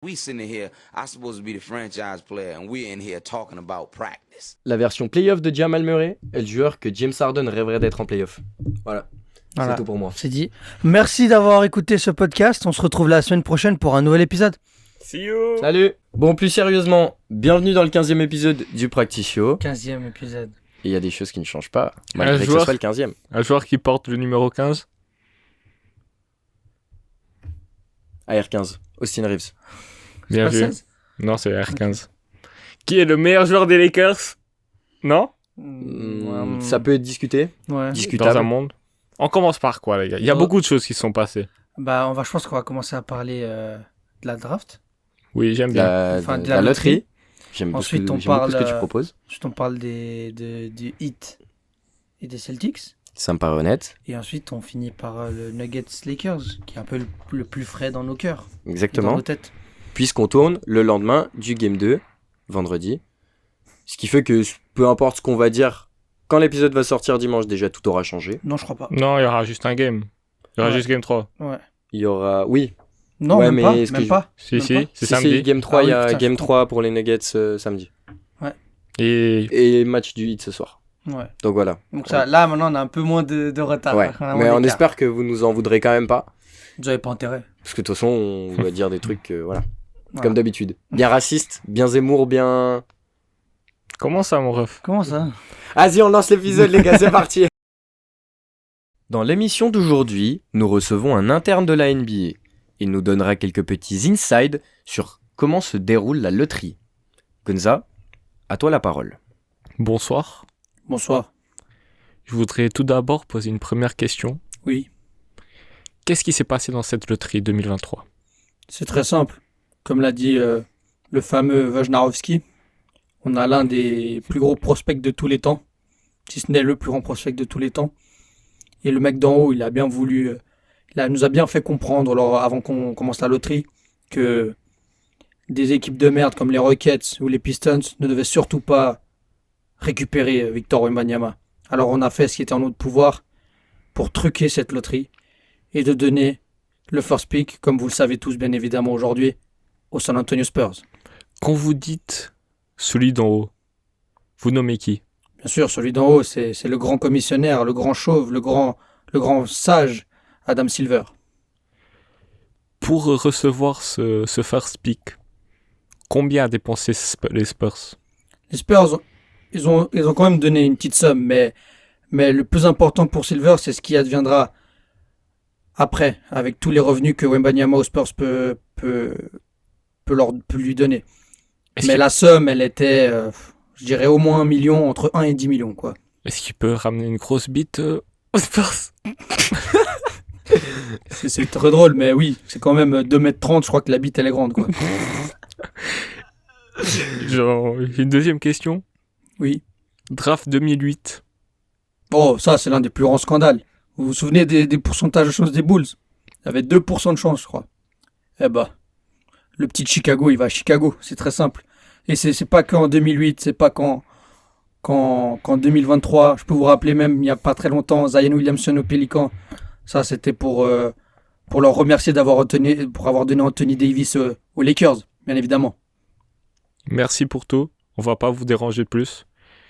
We sitting here, I supposed to be the franchise player, and we're in here talking about practice. La version playoff de Jamal Murray est le joueur que James Harden rêverait d'être en playoff. Voilà. C'est tout pour moi. C'est dit. Merci d'avoir écouté ce podcast. On se retrouve la semaine prochaine pour un nouvel épisode. See you. Salut. Bon, plus sérieusement, bienvenue dans le 15e épisode du Practice Show. 15e épisode. Et il y a des choses qui ne changent pas, malgré que ce soit le 15e. Un joueur qui porte le numéro 15. AR15, Austin Reeves. Bien pas vu. 16? Non, c'est R15. Qui est le meilleur joueur des Lakers? Non? Ça peut être discuté, Ouais. discutable. Dans un monde. On commence par quoi, les gars? Il y a beaucoup de choses qui se sont passées. Bah, je pense qu'on va commencer à parler de la draft. Oui, j'aime bien. Enfin, De la loterie. J'aime Ensuite, beaucoup, on j'aime beaucoup parle, ce que tu proposes. Ensuite, on parle du Heat et des Celtics. Ça me paraît honnête. Et ensuite, on finit par le Nuggets Lakers, qui est un peu le plus frais dans nos cœurs. Et dans Exactement. nos têtes. Puisqu'on tourne le lendemain du Game 2, vendredi. Ce qui fait que peu importe ce qu'on va dire, quand l'épisode va sortir dimanche, déjà tout aura changé. Non, je crois pas. Non, il y aura juste un game. Il y aura Ouais. juste game 3. Ouais. Il y aura... Oui. Non, Ouais, même mais pas. est-ce que Même je- pas. Si, Même si, pas c'est Si, samedi. Game 3, Ah il y oui, a putain, Game je 3 pour les Nuggets samedi. Et Et match du Heat ce soir. Ouais. Donc voilà. Donc ça, là, maintenant, on a un peu moins de retard. Ouais. On a moins Mais on d'écart. espère que vous nous en voudrez quand même pas. Vous avez pas intérêt. Parce que de toute façon, on va dire des trucs, voilà. Voilà. Comme d'habitude. Bien raciste, bien Zemmour, bien... comment ça, mon ref? Comment ça? Vas-y, on lance l'épisode, les gars, c'est parti. Dans l'émission d'aujourd'hui, nous recevons un interne de la NBA. Il nous donnera quelques petits insides sur comment se déroule la loterie. Gonza, à toi la parole. Bonsoir. Bonsoir. Je voudrais tout d'abord poser une première question. Oui. Qu'est-ce qui s'est passé dans cette loterie 2023? C'est très simple. Comme l'a dit le fameux Wojnarowski, on a l'un des plus gros prospects de tous les temps, si ce n'est le plus grand prospect de tous les temps. Et le mec d'en haut, il a bien voulu, nous a bien fait comprendre, avant qu'on commence la loterie, que des équipes de merde comme les Rockets ou les Pistons ne devaient surtout pas récupérer Victor Wembanyama. Alors on a fait ce qui était en notre pouvoir pour truquer cette loterie et de donner le first pick, comme vous le savez tous bien évidemment aujourd'hui, au San Antonio Spurs. Quand vous dites celui d'en haut, vous nommez qui? Bien sûr, celui d'en haut, c'est le grand commissionnaire, le grand chauve, le grand sage, Adam Silver. Pour recevoir ce first pick, combien a dépensé les Spurs? Les Spurs, ils ont quand même donné une petite somme, mais le plus important pour Silver, c'est ce qui adviendra après, avec tous les revenus que Wembanyama aux Spurs peut lui donner. Mais la somme, elle était, je dirais, au moins 1 million, entre 1 et 10 millions, quoi. Est-ce qu'il peut ramener une grosse bite aux Spurs? C'est très drôle, mais oui, c'est quand même 2,30 m, je crois que la bite, elle est grande, quoi. Genre, une deuxième question. Oui. Draft 2008. Oh, ça, c'est l'un des plus grands scandales. Vous vous souvenez des pourcentages de chance des Bulls? Il y avait 2% de chance, je crois. Eh bah, le petit Chicago, il va à Chicago, c'est très simple. Et c'est pas qu'en 2008, c'est pas qu'en 2023. Je peux vous rappeler même, il n'y a pas très longtemps, Zion Williamson au Pélican. Ça, c'était pour leur remercier pour avoir donné Anthony Davis aux Lakers, bien évidemment. Merci pour tout. On va pas vous déranger plus.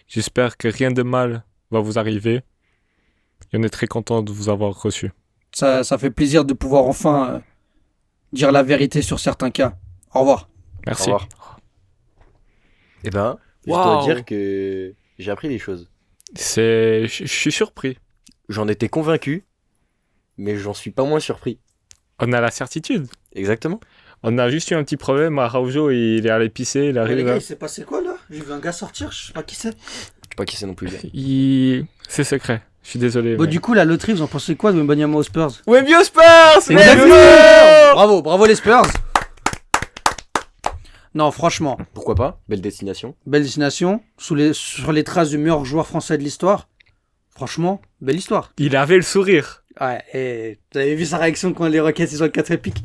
J'espère que rien de mal va vous arriver. Et on est très content de vous avoir reçu. Ça fait plaisir de pouvoir enfin dire la vérité sur certains cas. Au revoir. Merci. Au revoir. Eh ben, je Wow. dois dire que j'ai appris des choses. Je suis surpris. J'en étais convaincu, mais j'en suis pas moins surpris. On a la certitude. Exactement. On a juste eu un petit problème. Araujo, il est allé pisser. Il arrive là. s'est passé quoi là? J'ai vu un gars sortir, je sais pas qui c'est. Je sais pas qui c'est non plus. C'est secret. Je suis désolé. Bon, mais- du coup, la loterie, vous en pensez quoi de Wembanyama aux Spurs? Ouais, bio Spurs. Bravo les Spurs. Non, franchement, Pourquoi pas? Belle destination. belle destination, sur les traces du meilleur joueur français de l'histoire. Franchement, belle histoire. Il avait le sourire. Ouais, et vous avez vu sa réaction quand les Rockets ils ont le 4 pick?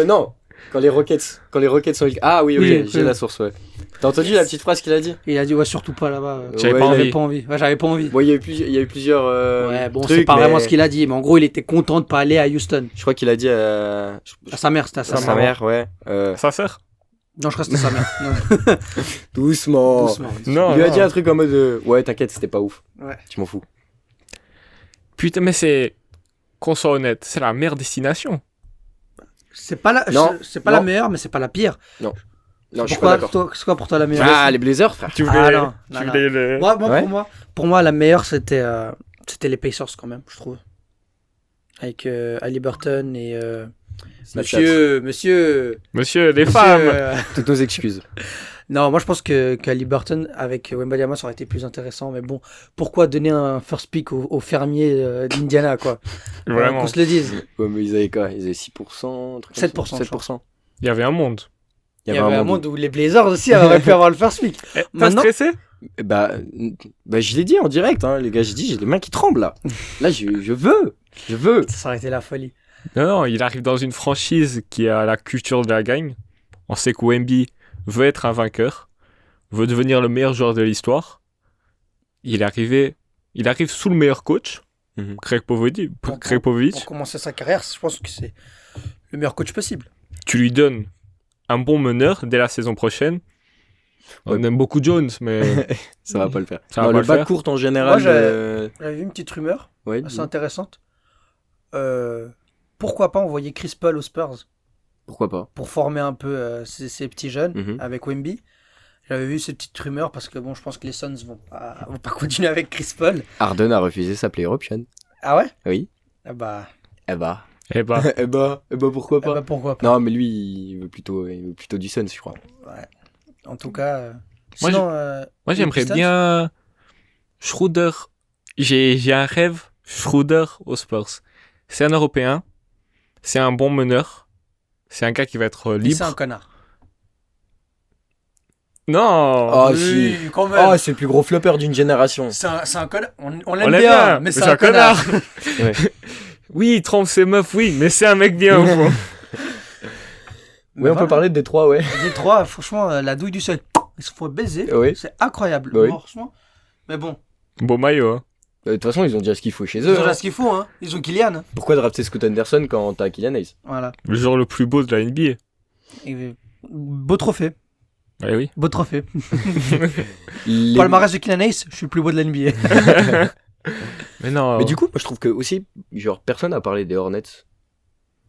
Non, quand les Rockets sont... Ah oui, Oui, j'ai oui. la source, ouais. T'as entendu la petite phrase qu'il a dit? Il a dit ouais, surtout pas là-bas. J'avais Ouais, pas il a- envie. J'avais pas envie. Ouais, j'avais pas envie. Bon, il y a eu plusieurs Ouais, bon, trucs, c'est pas mais vraiment ce qu'il a dit, mais en gros, il était content de pas aller à Houston. Je crois qu'il a dit à À sa mère, c'était à sa sa mère. mère, ouais. Ça sert? Non, je crois que c'était sa mère. Non, Doucement. doucement. Non, Il lui a non. dit un truc en mode ouais, t'inquiète, c'était pas ouf. Ouais. Tu m'en fous. Putain, mais c'est... Qu'on soit honnête, c'est la meilleure destination. C'est pas la, Non, c'est pas non. la meilleure, mais c'est pas la pire. Non, je suis Pourquoi, pas d'accord. c'est quoi pour toi la meilleure? Ah, les Blazers, frère. Tu Ah, voulais... non, tu non, voulais le... Moi, Ouais. pour moi, la meilleure, c'était les Pacers quand même, je trouve. Avec Haliburton et Snapchat. monsieur. Monsieur, les femmes. Toutes nos excuses. Non, moi je pense que Haliburton avec Wembanyama ça aurait été plus intéressant, mais bon, pourquoi donner un first pick au fermier d'Indiana quoi? Vraiment. Qu'on se le dise. Ouais, mais ils avaient quoi? Ils avaient 6%, un truc comme 7%, ça. je crois. 7%. Il y avait un monde. Il y avait un monde où les Blazers aussi auraient pu avoir le first pick. Eh, t'as Maintenant- stressé? Bah, je l'ai dit en direct, hein, les gars. J'ai dit, j'ai les mains qui tremblent là. Là, je veux. Ça aurait été la folie. Non, non, il arrive dans une franchise qui a la culture de la gagne. On sait que Wemby veut être un vainqueur, veut devenir le meilleur joueur de l'histoire. Il arrive sous le meilleur coach, Mhm. Greg Popovich. Pour commencer sa carrière, je pense que c'est le meilleur coach possible. Tu lui donnes un bon meneur dès la saison prochaine. On aime beaucoup Jones, mais Ça va pas le faire. Ça va Non, pas le le faire. backcourt en général. Moi, j'avais vu une petite rumeur Ouais, assez intéressante. Pourquoi pas envoyer Chris Paul aux Spurs pourquoi pas. pour former un peu ces petits jeunes Mhm. avec Wemby? J'avais vu cette petite rumeur parce que bon, je pense que les Suns vont pas continuer avec Chris Paul. Harden a refusé sa player option. Ah ouais? Oui. Ah bah, Eh bah. eh ben, eh bah pourquoi ah pas. bah, pourquoi pas? Non, mais lui, il veut plutôt du Suns, je crois. Ouais. En tout cas, Moi, sinon, moi j'aimerais Pistons bien Schroeder. J'ai un rêve, Schroeder aux Spurs. C'est un Européen, c'est un bon meneur, c'est un gars qui va être mais c'est un libre. connard. Non, Oh, Oui, si. quand même. Oh, c'est le plus gros flopper d'une génération. C'est un connard. On on l'aime l'aime bien, mais c'est un connard. Ouais. Oui, il trompe ses meufs, oui, mais c'est un mec bien au fond. Ouais, on peut parler de Détroit, ouais. Détroit, franchement, la douille du sol. Ils se font baiser. Oui. C'est incroyable. Oui. Franchement. Mais bon, Beau maillot, hein. De toute façon, ils ont déjà ce qu'il faut chez ils eux. ont hein. déjà ce qu'il faut. Hein. Ils ont Kylian. hein. Pourquoi drafter Scott Anderson quand t'as Kylian Hayes? Voilà. Le joueur le plus beau de la NBA. Et, beau trophée. Eh oui. Beau trophée. Les- Palmarès de Kylian Hayes, je suis le plus beau de la NBA. Mais non. Mais du coup, moi, je trouve que aussi, genre, personne n'a parlé des Hornets.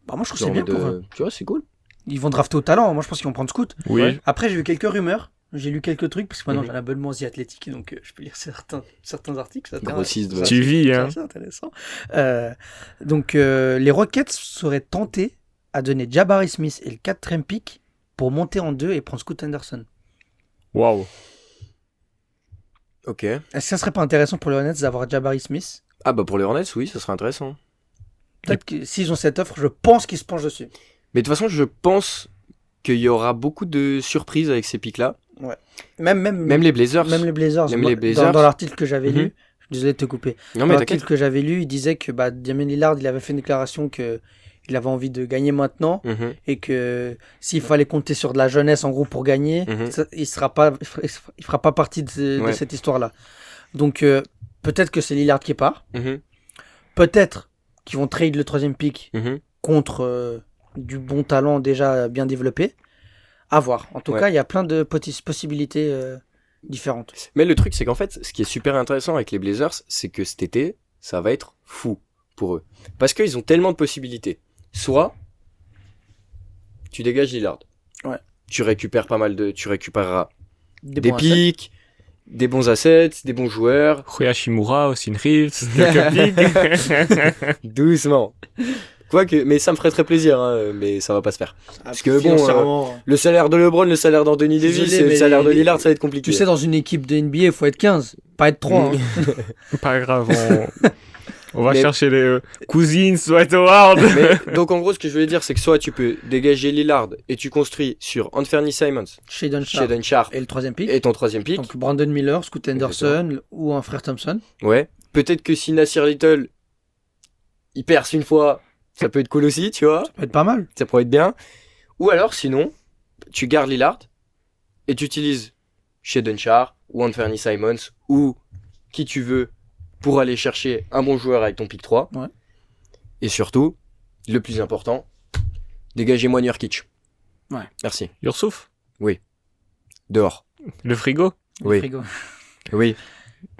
Bah, moi, je trouve que Genre c'est bien de- pour eux. Tu vois, c'est cool. Ils vont drafter au talent. Moi, je pense qu'ils vont prendre Scoot. Oui. Ouais. Après, j'ai vu quelques rumeurs. J'ai lu quelques trucs parce que maintenant Mhm. j'ai un abonnement The Athletic, donc je peux lire certains articles. Ça Grossiste, ça- ouais. Tu vis, c'est hein. assez intéressant. Donc les Rockets seraient tentés à donner Jabari Smith et le 4ème pick pour monter en 2 et prendre Scoot Henderson. Waouh. Ok. Est-ce que ça serait pas intéressant pour les Hornets d'avoir Jabari Smith? Ah, bah, pour les Hornets, oui, ça serait intéressant. Peut-être que s'ils ont cette offre, je pense qu'ils se penchent dessus. Mais de toute façon, je pense qu'il y aura beaucoup de surprises avec ces pics-là. Même les Blazers. Même les Blazers. Même Moi, les Blazers. Dans l'article que j'avais Mhm. lu, je suis désolé de te couper. Non, Dans mais l'article t'inquiète. que j'avais lu, il disait que Damian Lillard, il avait fait une déclaration que il avait envie de gagner maintenant. Mhm. Et que s'il fallait compter sur de la jeunesse en gros pour gagner, Mhm. il fera pas partie de Ouais. cette histoire-là. Donc peut-être que c'est Lillard qui part, Mhm. peut-être qu'ils vont trade le 3ème pick Mhm. contre du bon talent déjà bien développé. À voir. En tout Ouais. cas, il y a plein de possibilités différentes. Mais le truc, c'est qu'en fait, ce qui est super intéressant avec les Blazers, c'est que cet été, ça va être fou pour eux. Parce qu'ils ont tellement de possibilités. Soit, tu dégages Lillard. Ouais. Tu récupéreras Des des bons assets. pics, des bons assets, des bons joueurs. Rui Hashimura, Austin Reeves, quelques pics. Doucement. Quoique, mais ça me ferait très plaisir, hein, mais ça va pas se faire. Parce que bon, Financièrement, Le salaire de LeBron, le salaire d'Anthony Davis Désolé, et le mais salaire de les- Lillard, ça va être compliqué. tu sais, dans une équipe de NBA, il faut être 15, pas être 3. Pas grave, on va Mais- chercher les Cousins, Dwight Howard. Mais, donc en gros, ce que je voulais dire, c'est que soit tu peux dégager Lillard et tu construis sur Anthony Simons, Shadon Sharp. Shaedon Sharp Et le 3ème pick. et ton 3ème pick. Donc Brandon Miller, Scoot Henderson ou un frère Thompson. Ouais. Peut-être que si Nasir Little il perce une fois, ça peut être cool aussi, tu vois. Ça peut être pas mal. Ça pourrait être bien. Ou alors, sinon, tu gardes Lillard et tu utilises Shedon Sharpe ou Anthony Simons ou qui tu veux pour aller chercher un bon joueur avec ton pick 3. Ouais. Et surtout, le plus important, dégagez-moi Nurkic. Ouais. Merci. Yoursouf, Dehors. le frigo. Le Oui. frigo. Oui.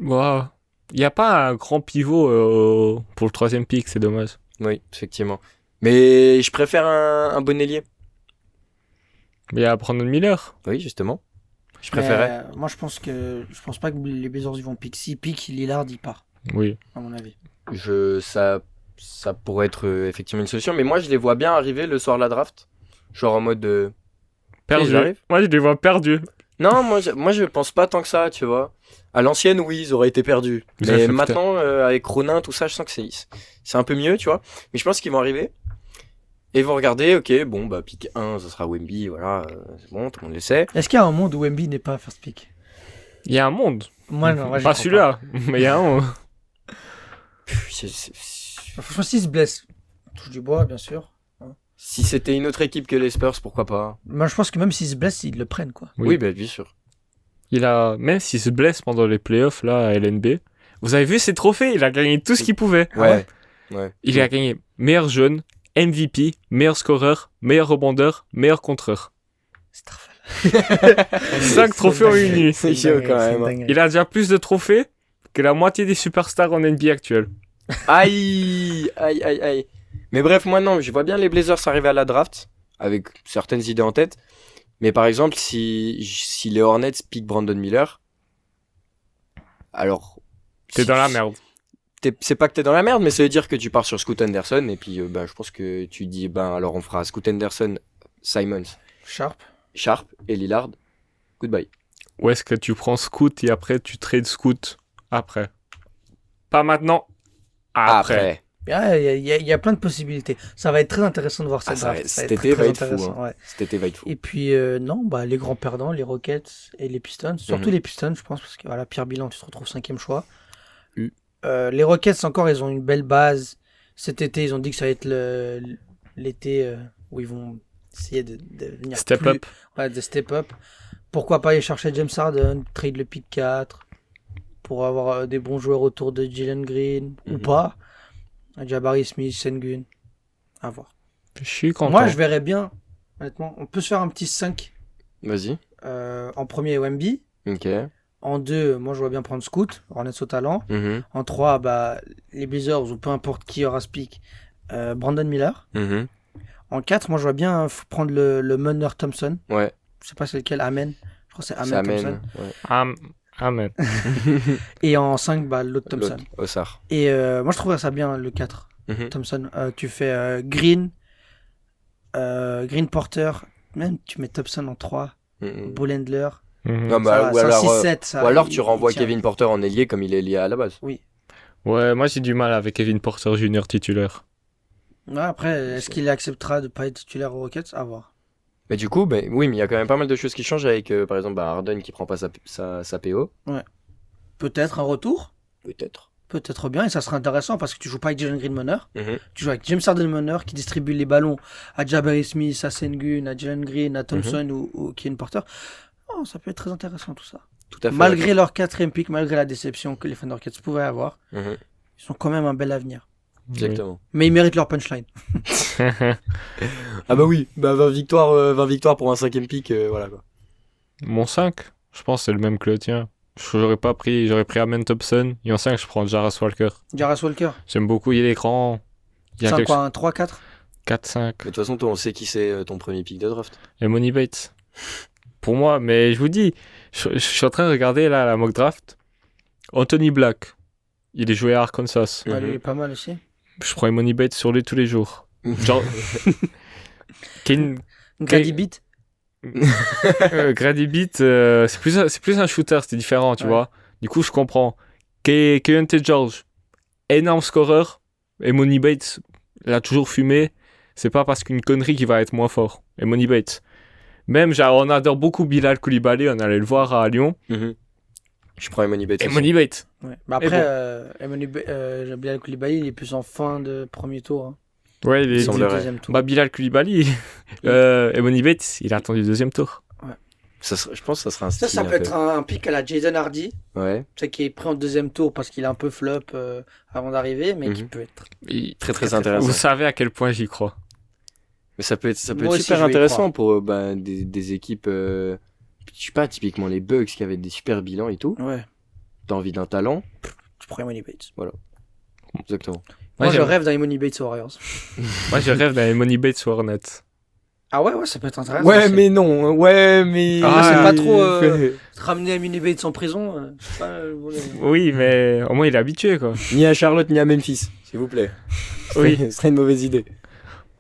Il n'y a pas un grand pivot pour le 3e pick, c'est dommage. Oui, effectivement. Mais je préfère un bon ailier. Mais il y a Brandon Miller. Oui, justement. Je préférais. Moi, je pense pas que les Blazers ils vont pick. S'ils pick, Lillard il part, Oui. à mon avis. Ça pourrait être effectivement une solution. Mais moi, je les vois bien arriver le soir de la draft. Genre en mode. Perdu. Ils arrivent. Moi, je les vois perdus. Non, moi, je pense pas tant que ça, tu vois. À l'ancienne, oui, ils auraient été perdus. Vous avez Mais fait maintenant, avec Ronin, tout ça, je sens que c'est un peu mieux, tu vois. Mais je pense qu'ils vont arriver. Et vont regarder, ok, bon, bah, pick 1, ça sera Wemby, voilà, c'est bon, tout le monde le sait. Est-ce qu'il y a un monde où Wemby n'est pas first pick? Il y a un monde. Moi, non. Moi, j'y Pas crois celui-là, mais il y a un monde. Franchement, s'il se blesse, on touche du bois, bien sûr. Si c'était une autre équipe que les Spurs, pourquoi pas? Moi, je pense que même s'il se blesse, ils le prennent, quoi. Oui. Oui, bah, bien sûr. Même s'il se blesse pendant les playoffs, là, à LNB, vous avez vu ses trophées, il a gagné tout ce qu'il pouvait. Ouais. Il a gagné meilleur jeune, MVP, meilleur scoreur, meilleur rebondeur, meilleur contreur. Starfall. 5 trophées en une nuit. C'est chaud quand même. Il a déjà plus de trophées que la moitié des superstars en NBA actuels. Aïe. Mais bref, moi non, je vois bien les Blazers arriver à la draft avec certaines idées en tête. Mais par exemple, si les Hornets piquent Brandon Miller, alors T'es dans la merde. c'est pas que t'es dans la merde, mais ça veut dire que tu pars sur Scoot Anderson et puis je pense que tu dis alors on fera Scoot Anderson, Simons, Sharp. et Lillard. Goodbye. Ou est-ce que tu prends Scoot et après tu trades Scoot après? Pas maintenant. Après. Il y a plein de possibilités. Ça va être très intéressant de voir cette draft. cet été va être fou. intéressant, ouais. Cet été va être fou. Et puis, non, les grands perdants, les Rockets et les Pistons. Surtout les Pistons, je pense, parce que voilà, pire bilan, tu te retrouves 5e choix. Les Rockets, encore, ils ont une belle base. Cet été, ils ont dit que ça va être l'été où ils vont essayer de venir Step up. Ouais, de step up. Pourquoi pas aller chercher James Harden, trade le pick 4 pour avoir des bons joueurs autour de Jalen Green ou pas. Jabari Smith, Sengun. À voir. Je suis content. Moi, je verrais bien, honnêtement, on peut se faire un petit 5 Vas-y. en premier, Wemby. Ok. En 2, moi, je vois bien prendre Scoot, Hornets au talent. Mhm. En 3, les Blazers, ou peu importe qui aura ce pick, Brandon Miller. Mhm. En 4, moi, je vois bien prendre le Munner Thompson. Ouais. Je sais pas c'est lequel, Amen. Je crois que c'est Ça Amen Thompson. amène. Ouais. Amen. Et en 5, l'autre Thompson. L'autre, Ossard. Et moi, je trouverais ça bien, le 4, Mhm. Thompson. Tu fais Green Porter. Même tu mets Thompson en 3. Mhm. Bolendler. Non, Ça, ou ça, alors, 6-7, ça, ou alors il- tu renvoies il tient. Kevin Porter en ailier comme il est lié à la base. Oui. Ouais, moi j'ai du mal avec Kevin Porter Jr. titulaire. Ouais, après, est-ce qu'il acceptera de pas être titulaire aux Rockets? À voir. Mais du coup, oui, mais il y a quand même pas mal de choses qui changent avec, par exemple, Harden qui prend pas sa PO. Peut-être un retour. Peut-être. Peut-être bien, et ça serait intéressant parce que tu joues pas avec Jalen Green Munner. Mhm. Tu joues avec James Harden Munner qui distribue les ballons à Jabari Smith, à Sengun, à Jalen Green, à Thompson ou Kevin Porter. Oh, ça peut être très intéressant tout ça. Tout à fait. Malgré leur 4e pick, malgré la déception que les fans Rockets pouvaient avoir, Mhm. ils ont quand même un bel avenir. Exactement. Mais ils méritent leur punchline. Ah bah oui, 20 victoires pour un 5e pick, voilà quoi. Mon 5, je pense que c'est le même que le tien. J'aurais pris Amen Thompson. Et en 5, je prends Jarras Walker. Jarras Walker. J'aime beaucoup, il est grand. Il y a C'est quelque quoi, un 3-4? 4-5. Mais de toute façon, toi, on sait qui c'est ton premier pick de draft. Et Money Bates. Pour moi, mais je vous dis, je suis en train de regarder là la mock draft. Anthony Black. Il est joué à Arkansas. Ouais, Mhm. il est pas mal aussi. Je prends Money Bates sur lui tous les jours. Genre. Grady Beat. Grady Beat, c'est plus un shooter, c'est différent, tu Ouais. vois. Du coup, je comprends. Keyonte George, énorme scoreur. Et Money Bates, il a toujours fumé. C'est pas parce qu'une connerie qu'il va être moins fort. Et Money Bates. Même, on adore beaucoup Bilal Koulibaly, on allait le voir à Lyon. Mhm. Je prends Emoni Bates. Et aussi. Money Bates. Ouais. Mais après, Bilal Koulibaly, il est plus en fin de premier tour. Hein. Ouais, il est. semblerait. Deuxième tour. Bah, Bilal Koulibaly, et Money Bates, il a attendu le deuxième tour. Je pense que ça sera un Ça, style ça peut un être un pic à la Jason Hardy, Ouais, tu sais, qui est pris en deuxième tour parce qu'il a un peu flop avant d'arriver, mais qui Mhm. peut être. très très intéressant. Vous savez à quel point j'y crois. Mais ça peut être Moi être aussi, super je vais y intéressant pour des équipes, je sais pas, typiquement les Bucks qui avaient des super bilans et tout. Ouais, T'as envie d'un talent. tu prends les Money Bates. Exactement. Moi, je j'aime- rêve dans les Money Bates Warriors. Moi, je rêve d'aller Money Bates ou Hornets. Ah ouais, ça peut être intéressant. Ouais, aussi. mais non. Ouais, mais. Ah, c'est pas trop, Fais- Ramener à Money Bates en prison, c'est pas. Oui, mais au moins, il est habitué, quoi. Ni à Charlotte, ni à Memphis, s'il vous plaît. Oui. Ce serait une mauvaise idée.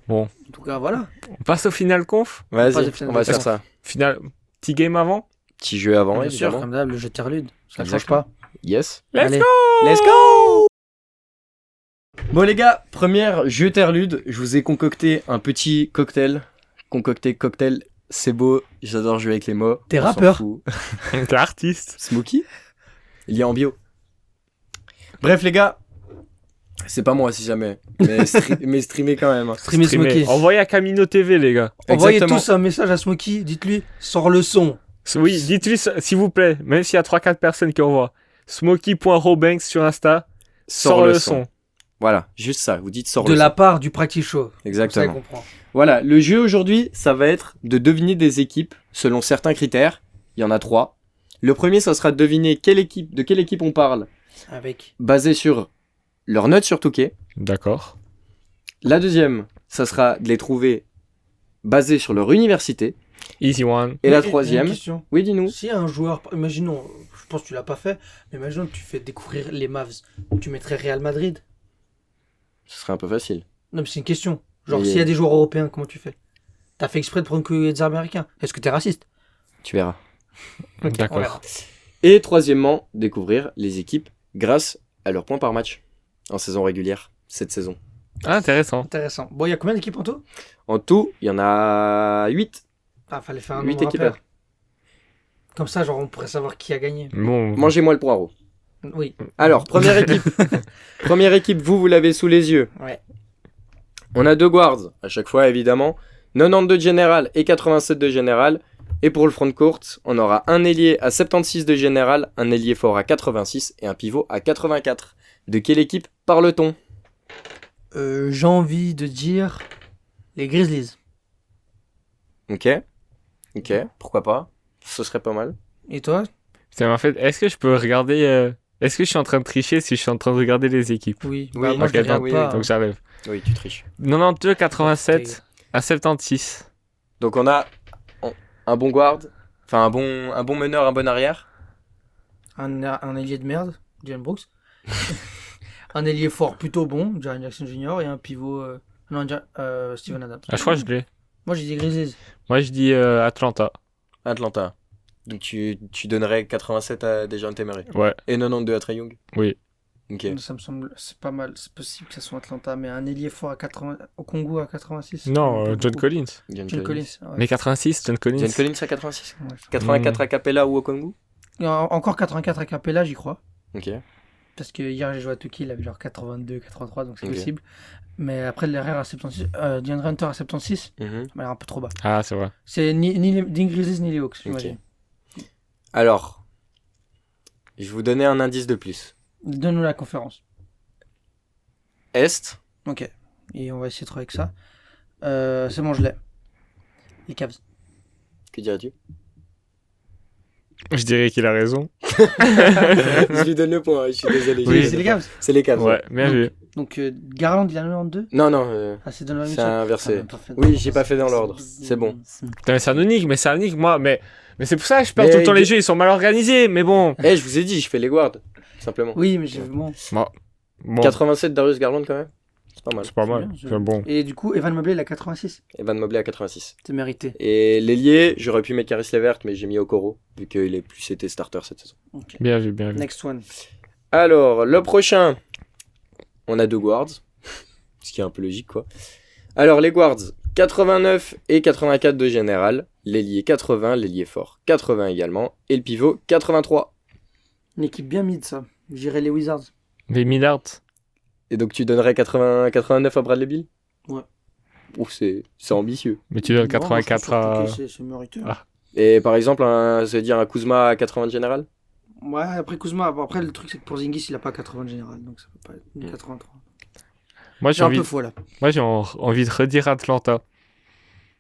En tout cas, voilà. On passe au final conf. Vas-y, Pas de finale on va de faire conférence. ça. Final, petit game avant. Petit jeu avant, Bien sûr, évidemment. comme d'hab, le jeu interlude. Ça ne change Exactement. pas. Yes. Let's Allez. go. Let's go! Bon les gars, première jeu interlude, je vous ai concocté un petit cocktail. Concocté cocktail, c'est beau, j'adore jouer avec les mots. T'es on s'en rappeur. fout. T'es artiste. Smokey? Il y a en bio. Bref les gars, c'est pas moi si jamais, mais, mais streamer quand même. Streamer Streamer. Smokey. Envoyez à Camino TV, les gars. Envoyez Exactement. tous un message à Smokey, dites-lui, sors le son. Oui, dites-lui, s'il vous plaît, même s'il y a 3-4 personnes qui envoient. Smokey.robanks sur Insta. Sors le son. Voilà, juste ça, vous dites sors De le la son. part du Practice Show. Comme ça, il Exactement. comprend. Voilà, le jeu aujourd'hui, ça va être de deviner des équipes selon certains critères. Il y en a 3. Le premier, ça sera de deviner de quelle équipe on parle, Avec. basé sur leurs notes sur Touquet. D'accord. La deuxième, ça sera de les trouver basés sur leur université. Easy one. Et la Une troisième, question. oui, dis-nous. Si un joueur, imaginons, je pense que tu l'as pas fait, mais imaginons que tu fais découvrir les Mavs, tu mettrais Real Madrid. Ce serait un peu facile. Non, mais c'est une question. Genre, Mais- s'il y a des joueurs européens, comment tu fais? T'as fait exprès de prendre que des Américains. Est-ce que t'es raciste? Tu verras. On verra. D'accord. Et troisièmement, découvrir les équipes grâce à leurs points par match en saison régulière, cette saison. Ah, intéressant. Intéressant. Bon, il y a combien d'équipes en tout? En tout, il y en a 8. Ah, fallait faire un 8 nombre équipes. impair. Comme ça, genre, on pourrait savoir qui a gagné. Bon. Mangez-moi le poireau. Oui. Alors, première équipe. Première équipe, vous l'avez sous les yeux. Ouais. On a 2 guards, à chaque fois évidemment. 92 de général et 87 de général. Et pour le front court, on aura un ailier à 76 de général, un ailier fort à 86 et un pivot à 84. De quelle équipe parle-t-on? J'ai envie de dire les Grizzlies. Ok. Ok, pourquoi pas? Ce serait pas mal. Et toi? Putain, mais en fait, est-ce que je peux regarder. Est-ce que je suis en train de tricher si je suis en train de regarder les équipes? Oui. Oui, Bah, moi, ok, je les regarde oui, pas. oui, Donc j'arrive. Oui, tu triches. 92, 87 à 76. Donc on a un bon guard, enfin un bon meneur, un bon arrière. Un ailier de merde, Jalen Brooks. Un ailier fort plutôt bon, Jaren Jackson Jr. Et un pivot. Steven Adams. Ah, je crois que je l'ai. Moi, j'ai dit Grizzlies. Moi, je dis Atlanta. Atlanta. Donc tu donnerais 87 à Dejounte Murray. Ouais. Et 92 à Trae Young. Oui. Ok. Ça me semble, c'est pas mal. C'est possible que ça soit Atlanta, mais un ailier fort à 80, au Congo à 86. Non, pas John beaucoup. Collins. John Collins. Ouais. Mais 86, John Collins. John Collins à 86. Ouais. 84 à Capella ou au Congo. Et encore 84 à Capella, j'y crois. Ok. Parce que hier, j'ai joué à Tuki, il avait genre 82, 83, donc c'est Ok. possible. Mais après, l'erreur à 76, DeAndre Hunter à 76, Mhm. m'a l'air un peu trop bas. Ah, c'est vrai. C'est ni les Grizzlies ni les Hawks, j'imagine. Alors, je vais vous donner un indice de plus. Donne-nous la conférence. Est, Ok. Et on va essayer de trouver avec ça. C'est bon, je l'ai. Les Cavs. que dirais-tu? Je dirais qu'il a raison. Je lui donne le point, je suis désolé. Oui, c'est les Cavs. C'est les Cavs. Ouais, bien Donc, vu. Donc, Garland, il a 92. Non, non, Ah, c'est Donovan c'est Mitchell. inversé. Ah, parfait. Oui, j'ai pas fait dans l'ordre. C'est bon. Putain, mais c'est anonyme, moi. Mais c'est pour ça que je perds Mais tout le temps les il- jeux, ils sont mal organisés, mais bon. Eh, je vous ai dit, je fais les guards. Simplement. Oui, mais j'ai bon. Bon, 87 Darius Garland quand même. C'est pas mal. c'est pas mal. C'est C'est bon. Et du coup, Evan Mobley, il a 86. Evan Mobley à 86. C'est mérité. Et l'ailier, j'aurais pu mettre Caris Levert, mais j'ai mis Okoro, vu qu'il est plus été starter cette saison. Ok. Bien vu, bien vu. Next one. Alors, le prochain, on a 2 guards, ce qui est un peu logique, quoi. Alors, les guards, 89 et 84 de général, l'ailier 80, l'ailier fort 80 également, et le pivot 83. Une équipe bien mid, ça. J'irai les Wizards. Les Millard. Et donc, tu donnerais 89 à Bradley Beal? Ouais. Ouf, c'est ambitieux. Mais tu donnes Non, moi, je 84 trouve à. que c'est mérité. Ah. Et par exemple, ça veut dire un Kuzma à 80 de général? Ouais, après Kuzma, bon, après le truc c'est que Porzingis il a pas 80 de général, donc ça peut pas être ni 83. Moi, J'ai un peu faux là. envie de redire Atlanta.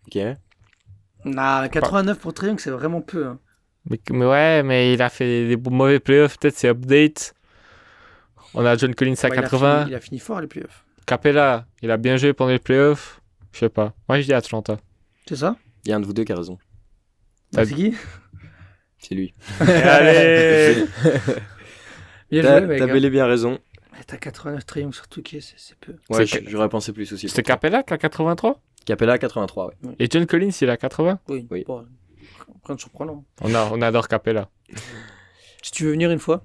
Ok. Nah, 89 pour Trae Young, c'est vraiment peu. Hein. Mais ouais, mais il a fait des mauvais playoffs, peut-être c'est update. On a John Collins à Bah, 80. il a fini fort les playoffs. Capella, il a bien joué pendant les playoffs. Je sais pas. Moi, je dis Atlanta. C'est ça? Il y a un de vous deux qui a raison. T'as- C'est qui? C'est lui. Allez. Bien T'as joué, mec. bel et bien raison. Mais t'as 89 Trae Young sur Touquet, c'est peu. Ouais, C'est j'aurais pensé plus aussi. C'est Capella qui a 83 Capella à 83, ouais. et John Collins, il a 80. Oui. Oui. Bon, rien de surprenant. On adore Capella. Si tu veux venir une fois.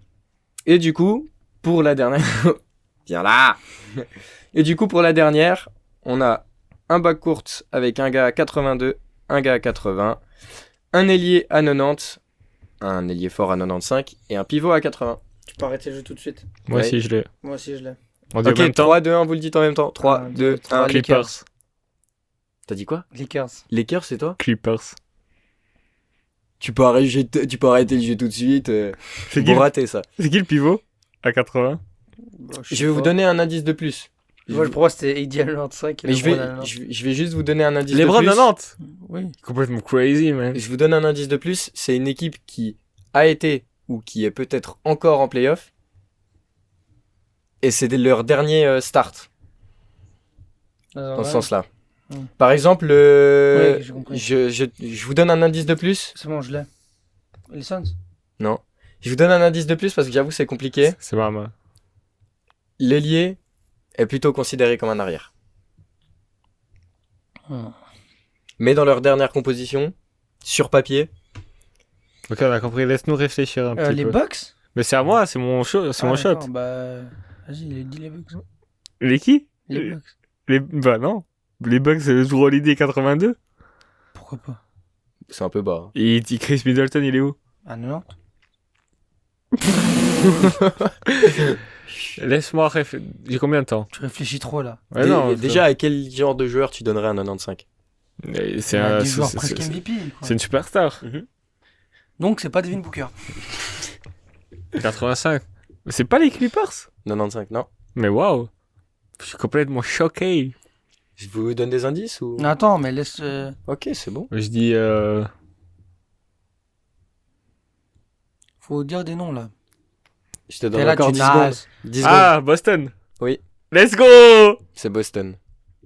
Et du coup, pour la dernière... Viens là. Et du coup, pour la dernière, on a un backcourt avec un gars à 82, un gars à 80, un ailier à 90, un ailier fort à 95 et un pivot à 80. Tu peux arrêter le jeu tout de suite. Moi Ouais. aussi, je l'ai. Moi aussi je l'ai. On dit en Ok, même temps. 3, 2, 1, vous le dites en même temps. 3, 1, 2, 2, 3, 1. Clippers. T'as dit quoi? Lakers. Lakers, c'est toi? Clippers. Tu peux arrêter le jeu tout de suite. C'est Vous ratez ça. C'est qui le pivot à 80? Bon, Je vais vous donner un indice de plus. Moi, pour moi, c'était AD à 95. Mais je vais juste vous donner un indice LeBron de plus. à Nantes. Oui. Complètement crazy, man. Je vous donne un indice de plus. C'est une équipe qui a été ou qui est peut-être encore en playoff. Et c'est leur dernier start dans ce sens-là. Ouais. Par exemple, Ouais, j'ai compris. je vous donne un indice de plus. C'est bon, je l'ai. Les Suns? Non. Je vous donne un indice de plus parce que j'avoue c'est compliqué. C'est marrant. L'ailier est plutôt considéré comme un arrière. Hmm. Mais dans leur dernière composition, sur papier, Ok, on a compris. Laisse-nous réfléchir un petit Les peu. Bucks? Mais c'est à moi, c'est mon shot. C'est mon shot. D'accord, bah, vas-y, dis les Bucks. Les qui? Les Bucks. Bah non. Les Bucks, c'est le Drew Holiday 82. Pourquoi pas? c'est un peu bas. Et Chris Middleton, il est où? À 90? Laisse-moi réfléchir. J'ai combien de temps? Tu réfléchis trop là. Ouais, non, Déjà, à quel genre de joueur tu donnerais un 95? c'est Un un. des joueurs presque MVP. quoi. C'est une superstar. Donc, c'est pas Devin Booker. 85. Mais c'est pas les Clippers? 95, non. Mais waouh. Je suis complètement choqué. Je vous donne des indices ou... Non, attends, mais laisse. Ok, c'est bon. Je dis. Faut dire des noms là. Je te T'es donne là, encore tu 10 nases. secondes. 10 secondes. Ah, Boston. Oui. Let's go! C'est Boston.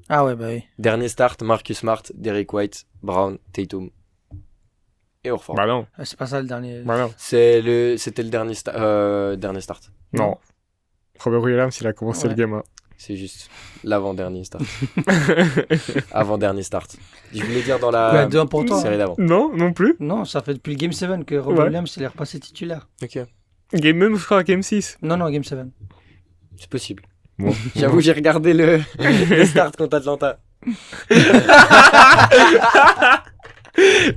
Ah ouais, bah oui. Dernier start, Marcus Smart, Derrick White, Brown, Tatum et Horford. Bah non. Ah, c'est pas ça le dernier. Bah non. C'était le dernier start. Non. Robert Williams, il a commencé Ouais. le game. Hein. C'est juste l'avant-dernier start. Avant-dernier start. Je voulais dire dans la Ouais, 2-1 pour toi. série d'avant. Non, non plus. Non, ça fait depuis le Game 7 que Robert Ouais. Williams il est repassé titulaire. Ok, Game même, je crois, Game 6. Non, non, Game 7. c'est possible. Bon. J'avoue, j'ai regardé le start contre Atlanta.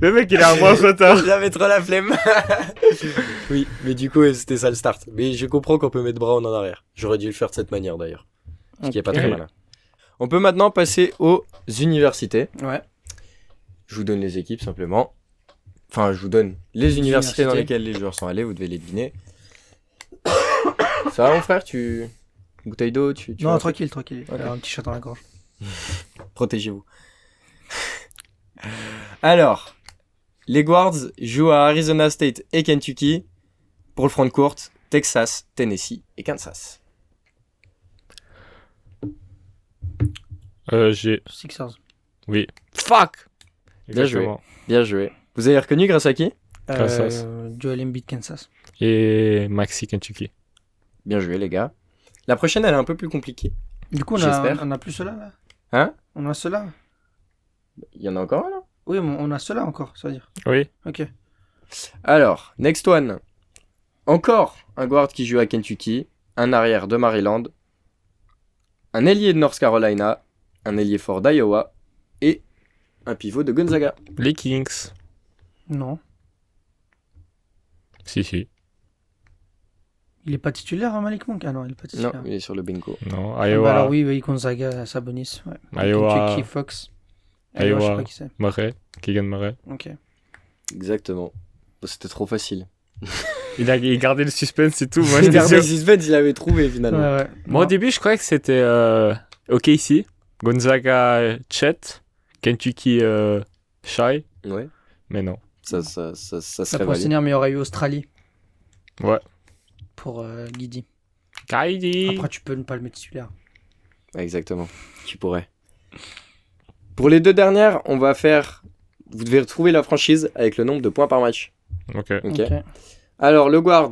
Le mec, il est à moins de retard. J'avais trop la flemme. Oui, mais du coup, c'était ça le start. Mais je comprends qu'on peut mettre Brown en arrière. J'aurais dû le faire de cette manière d'ailleurs. Ce qui est pas Ok. très malin. On peut maintenant passer aux universités. Ouais. Je vous donne les équipes simplement. Enfin, je vous donne les universités dans universités. lesquelles les joueurs sont allés. Vous devez les deviner. Ça va, mon frère? Bouteille d'eau, tu Non, vas- tranquille, tranquille. Ok. Il a un petit chat dans la gorge. Protégez-vous. Alors, les Guards jouent à Arizona State et Kentucky. Pour le front de court, Texas, Tennessee et Kansas. J'ai. Sixers. Oui. Fuck! Bien joué. Exactement. Bien joué. Vous avez reconnu grâce à qui? Kansas. Joel Embiid, Kansas. Et Maxi Kentucky. Bien joué, les gars. La prochaine, elle est un peu plus compliquée. Du coup, J'espère. on a plus ceux-là là. Hein? On a ceux-là. Il y en a encore un, là? Oui, mais on a ceux-là encore, ça veut dire. Oui. Ok. Alors, next one. Encore un guard qui joue à Kentucky, un arrière de Maryland, un ailier de North Carolina, un ailier fort d'Iowa et un pivot de Gonzaga. Les Kings. Non. Si. Il est pas titulaire, hein, Malik Monk? Ah non, il est pas Non, titulaire. il est sur le bingo. Non, Ah, Iowa. bah alors oui, Gonzaga, Sabonis. Ouais. Iowa. Kentucky, Fox. Iowa. je sais pas qui c'est. Murray. Keegan Murray. Ok. Exactement. C'était trop facile. Il a gardé le suspense et tout. Moi, Il j'étais gardait le sûr. suspense, il avait trouvé finalement. Ouais. Moi, au début, je croyais que c'était OKC, Gonzaga, Chet, Kentucky, Shy. Ouais. Mais non. Ça La serait valide. première, mais il y aurait eu Australie Ouais. pour Guidi. Kyrie. Après, tu peux ne pas le mettre titulaire. Exactement. Tu pourrais. Pour les 2 dernières, on va faire. Vous devez retrouver la franchise avec le nombre de points par match. Ok. Ok. Alors, le guard,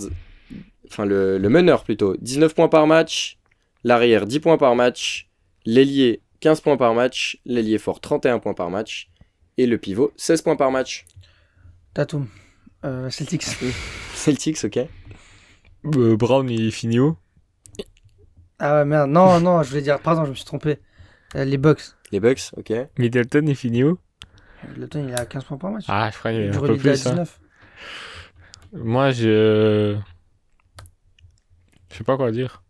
enfin le meneur plutôt, 19 points par match. L'arrière, 10 points par match. L'ailier, 15 points par match. L'ailier fort, 31 points par match. Et le pivot, 16 points par match. Tatum. Celtics. Celtics, ok. Brown, il finit où? Ah ouais, merde. Non, je voulais dire. Pardon, je me suis trompé. Les Bucks. Les Bucks, ok. Middleton, il finit où? Le temps, il est à 15 points par match. Ah, je crois qu'il est un Drew peu Holiday à plus. Hein. 19. Moi, je sais pas quoi dire.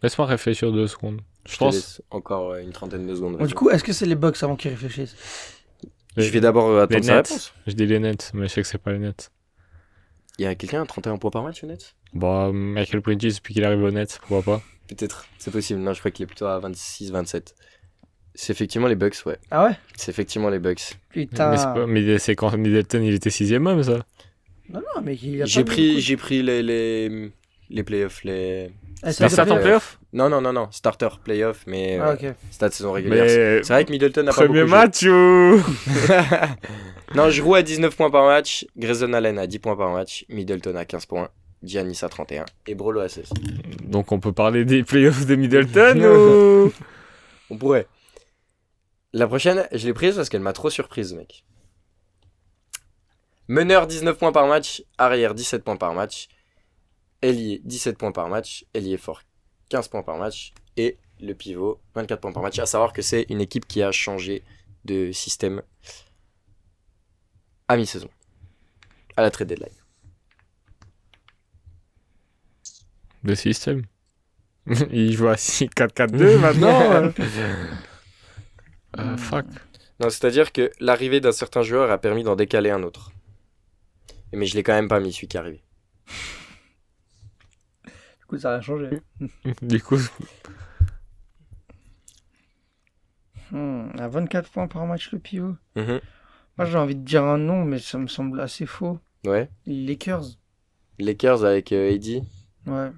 Laisse-moi réfléchir 2 secondes. Je Je te pense. laisse encore une trentaine de secondes. Bon, du coup, est-ce que c'est les Bucks avant qu'ils réfléchissent? je vais d'abord Les attendre sa Nets. réponse. Je dis les Nets, mais je sais que c'est pas les Nets. Il y a quelqu'un à 31 points par match, au Nets? Bon, Michael Bridges, depuis qu'il arrive aux Nets, pourquoi pas? Peut-être, c'est possible. Non, je crois qu'il est plutôt à 26-27. C'est effectivement les Bucks, ouais. Ah ouais? C'est effectivement les Bucks. Putain. Mais c'est pas... mais c'est quand Middleton, il était 6ème homme, ça. Non, mais il a J'ai pas pris, beaucoup. j'ai pris les playoffs, les... Ah, Mais c'est ça pas en playoff? Non, starter playoff, mais Ah, ok. stade saison régulière. Mais. C'est vrai que Middleton n'a pas Premier beaucoup match ou. joué. Non, Giroud à 19 points par match, Grayson Allen à 10 points par match, Middleton à 15 points, Giannis à 31 et Brolo à 16. Donc on peut parler des playoffs de Middleton ou. On pourrait. La prochaine, je l'ai prise parce qu'elle m'a trop surprise, mec. Meneur 19 points par match, arrière 17 points par match, ailier 17 points par match, ailier fort 15 points par match et le pivot 24 points par match. À savoir que c'est une équipe qui a changé de système à mi-saison, à la trade deadline. Le système. Il joue à 4-4-2 maintenant. Fuck. Non, c'est-à-dire que l'arrivée d'un certain joueur a permis d'en décaler un autre. Mais je l'ai quand même pas mis, celui qui est arrivé. Du coup, ça a rien changé. Du coup, À 24 points par match, le pivot. Mhm. Moi, j'ai envie de dire un nom, mais ça me semble assez faux. Ouais. Les Lakers. Lakers avec AD. Ouais.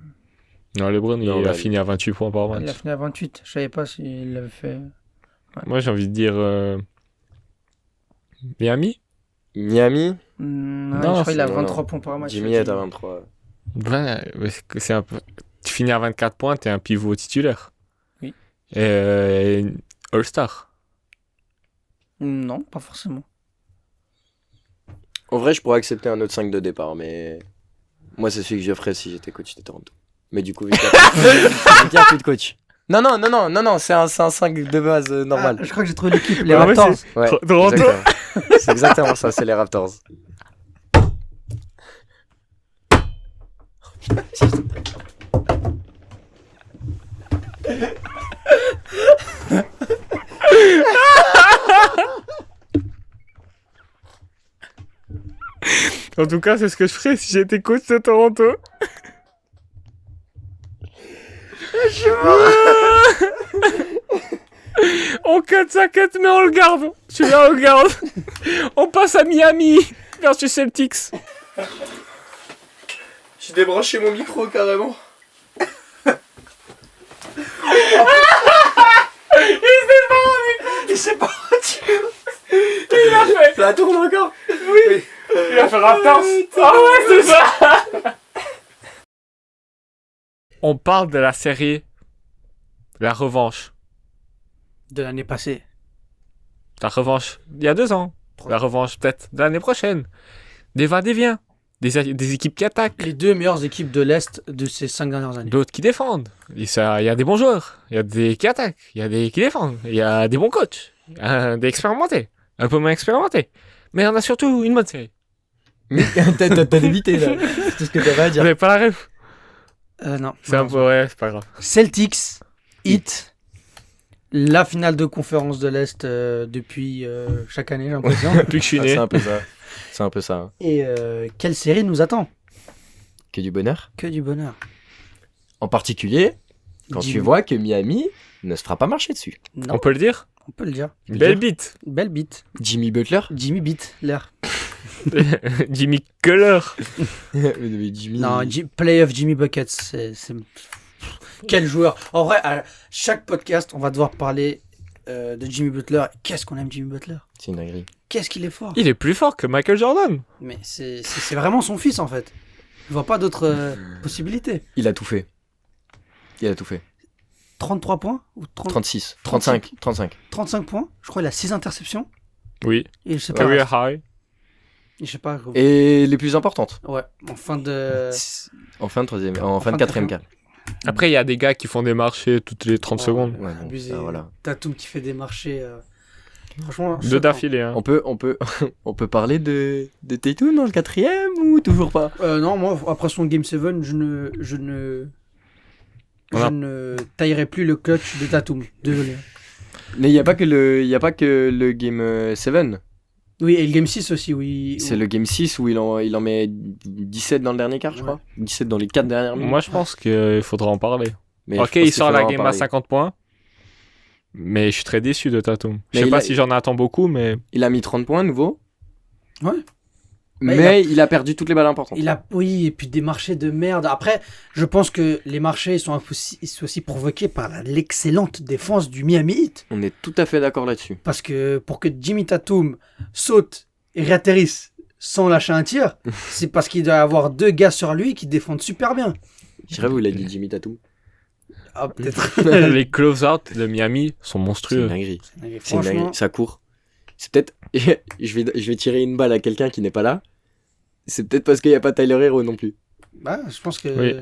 non, LeBron, Non, il a bah, fini à 28 points par Il a match. fini à 28. Je savais pas s'il l'avait fait. Moi, j'ai envie de dire. Miami. Miami. Non, Non, je crois qu'il a non, 23 non. points par match. Jimmy est à 23. Ouais, c'est un peu. Tu finis à 24 points, t'es un pivot titulaire. Oui. Et All-Star. Non, pas forcément. En vrai, je pourrais accepter un autre 5 de départ, mais moi, c'est celui que je ferais si j'étais coach de Toronto. Mais du coup, vu qu'il n'y a plus de coach. Non, c'est un 5 de base normal. Ah, je crois que j'ai trouvé l'équipe, les Ouais, moi, Raptors. Ouais, Toronto. exactement. C'est exactement ça, c'est les Raptors. En tout cas, c'est ce que je ferais si j'étais coach de Toronto. On cut sa cut, mais on le garde. Celui-là, on le garde. On passe à Miami versus Celtics. J'ai débranché mon micro carrément. Il s'est pas rendu. Il a fait. Ça tourne encore. Il a fait Raptors. Ah ouais, c'est ça. On parle de la série La Revanche. De l'année passée. La revanche, il y a 2 ans. La revanche, peut-être, de l'année prochaine. Des va-et-vient. Des équipes qui attaquent. Les 2 meilleures équipes de l'Est de ces 5 dernières années. D'autres qui défendent. Il y a des bons joueurs. Il y a des qui attaquent. Il y a des qui défendent. Il y a des bons coachs. Des expérimentés. Un peu moins expérimentés. Mais on a surtout une bonne série. T'as évité là. C'est tout ce que t'avais à Vous dire. n'avez pas la ref? Non. C'est un peu, ouais, c'est pas grave. Celtics, Heat, la finale de conférence de l'Est depuis chaque année, j'ai l'impression. Depuis que je suis Ah, né. c'est un peu ça. C'est un peu ça. Hein. Et quelle série nous attend? Que du bonheur. Que du bonheur. En particulier, quand Jimmy. tu vois que Miami ne se fera pas marcher dessus. Non, On peut le dire? on peut le dire. Belle bite. Belle beat. Jimmy Butler. Jimmy beat l'air. Jimmy Cutler. Mais Jimmy... Non, playoff Jimmy Buckets, c'est... Quel joueur. En vrai, à chaque podcast, on va devoir parler de Jimmy Butler. Qu'est-ce qu'on aime Jimmy Butler? C'est une dinguerie. Qu'est-ce qu'il est fort. Il est plus fort que Michael Jordan. Mais c'est vraiment son fils, en fait. Je vois pas d'autres possibilités. Il a tout fait. Il a tout fait. 33 points ou 30 36, 35, 35. 35 points. Je crois qu'il a 6 interceptions. Oui. Et je sais pas. Career high. Je sais pas. Et les plus importantes. Ouais, en fin de... En fin de troisième, en fin de quatrième quart. Après, il y a des gars qui font des marchés toutes les 30 secondes. Ouais, bon, Abusé. ça, voilà. Tatum qui fait des marchés. Franchement, Deux choquant. d'affilée. Hein. On peut parler de Tatum dans le quatrième ou toujours pas? Non, moi, après son Game 7, je Voilà. ne taillerai plus le clutch de Tatum. Désolé. Mais il n'y a pas que le Game 7. Oui, et le Game 6 aussi, oui. C'est le Game 6 où il en met 17 dans le dernier quart, je Ouais. crois. 17 dans les 4 dernières minutes. Moi, je pense qu'il faudra en parler. Mais je Ok, pense il qu'il sort faudra la en game à parler. 50 points. Mais je suis très déçu de Tatum. Je Mais sais il pas a- si j'en attends beaucoup, mais Il a mis 30 points à nouveau. Ouais. Mais il a perdu toutes les balles importantes. Oui, et puis des marchés de merde. Après, je pense que les marchés ils sont aussi provoqués par l'excellente défense du Miami Heat. On est tout à fait d'accord là-dessus. Parce que pour que Jimmy Tatum saute et réatterrisse sans lâcher un tir, c'est parce qu'il doit y avoir 2 gars sur lui qui défendent super bien. Je dirais, vous l'avez dit Jimmy Tatum. Ah, peut-être. les close-out de Miami sont C'est une monstrueux. dinguerie. C'est une Franchement, dinguerie. Ça court. C'est peut-être. je vais tirer une balle à quelqu'un qui n'est pas là. C'est peut-être parce qu'il n'y a pas Tyler Hero non plus. bah, je pense que. Oui.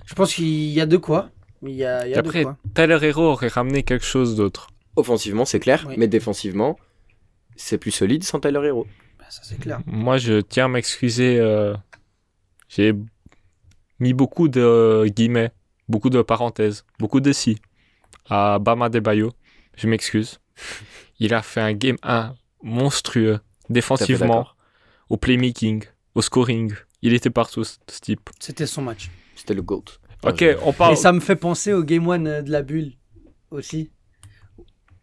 Je pense qu'il y a de quoi. Il y a de Après, quoi. Tyler Hero aurait ramené quelque chose d'autre. Offensivement, c'est clair. Oui. Mais défensivement, c'est plus solide sans Tyler Hero. Bah, ça, c'est clair. Moi, je tiens à m'excuser. J'ai mis beaucoup de guillemets, beaucoup de parenthèses, beaucoup de si à Bam Adebayo. Je m'excuse. Il a fait un game 1 monstrueux, défensivement, d'accord. au playmaking, au scoring. Il était partout, ce type. C'était son match. C'était le GOAT. Ok, on parle. Et ça me fait penser au Game 1 de la bulle aussi.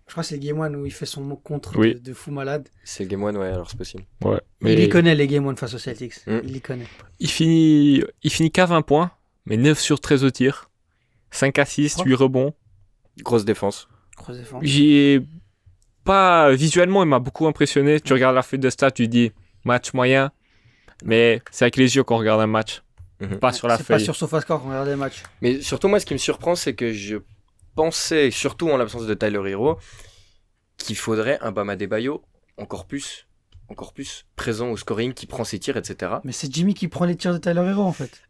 Je crois que c'est le Game 1 où il fait son mot contre Oui. de fou malade. C'est le Game 1, ouais, alors c'est possible. Ouais, Il mais y connaît les Game 1 face aux Celtics. Mm. Il y connaît. il finit qu'à 20 points, mais 9 sur 13 au tir, 5 assists, 8 rebonds. Grosse défense. Grosse défense. J'ai pas visuellement, il m'a beaucoup impressionné. Tu regardes la feuille de stats, tu dis match moyen, mais c'est avec les yeux qu'on regarde un match, Mhm. pas sur la C'est pas feuille. sur SofaScore qu'on regarde les matchs. Mais surtout, moi, ce qui me surprend, c'est que je pensais, surtout en l'absence de Tyler Hero, qu'il faudrait un Bam Adebayo encore plus présent au scoring, qui prend ses tirs, etc. Mais c'est Jimmy qui prend les tirs de Tyler Hero en fait.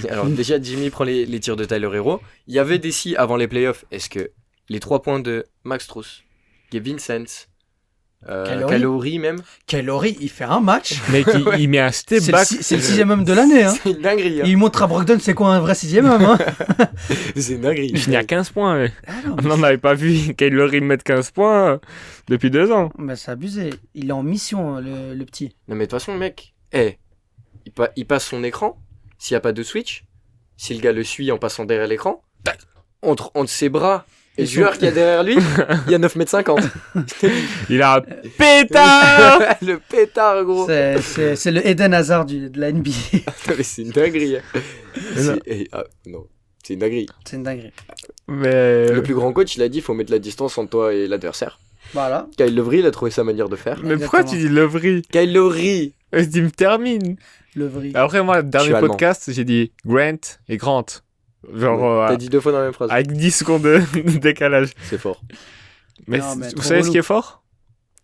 Alors déjà, Jimmy prend les tirs de Tyler Hero. Il y avait des si avant les playoffs. Est-ce que les 3 points de Max Strus, Gabe Vincent, Kalori même, Kelly, il fait un match. Mec, il met un step C'est back. le 6e homme de l'année. Hein. c'est une dinguerie. Et Hein. il montre à Brogdon c'est quoi un vrai 6e homme. Hein. C'est une dinguerie. Il finit à 15 points. Ouais. Ah non, On n'en avait pas vu Kyler mettre 15 points depuis 2 ans. mais c'est abusé. Il est en mission le petit. Non mais de toute façon, mec, il passe son écran. S'il n'y a pas de switch, si le gars le suit en passant derrière l'écran, entre ses bras et le joueur qu'il y a derrière lui, il y a 9,50 m. Il a un pétard. Le pétard, gros. C'est le Eden Hazard de la NBA. Mais c'est une dinguerie. Non. Non, c'est une dinguerie. C'est une dinguerie. Mais Le plus grand coach, il a dit, il faut mettre la distance entre toi et l'adversaire. Voilà. Kyle Lowry, il a trouvé sa manière de faire. Mais pourquoi tu dis Lovry? Kyle Lowry. Il me termine. Le vrai. Après, moi, le dernier allemand. podcast, j'ai dit Grant et Grant. Genre, T'as dit 2 fois dans la même phrase. avec 10 secondes de décalage. C'est fort. Mais, Non, mais vous trop savez ce relou. qui est fort?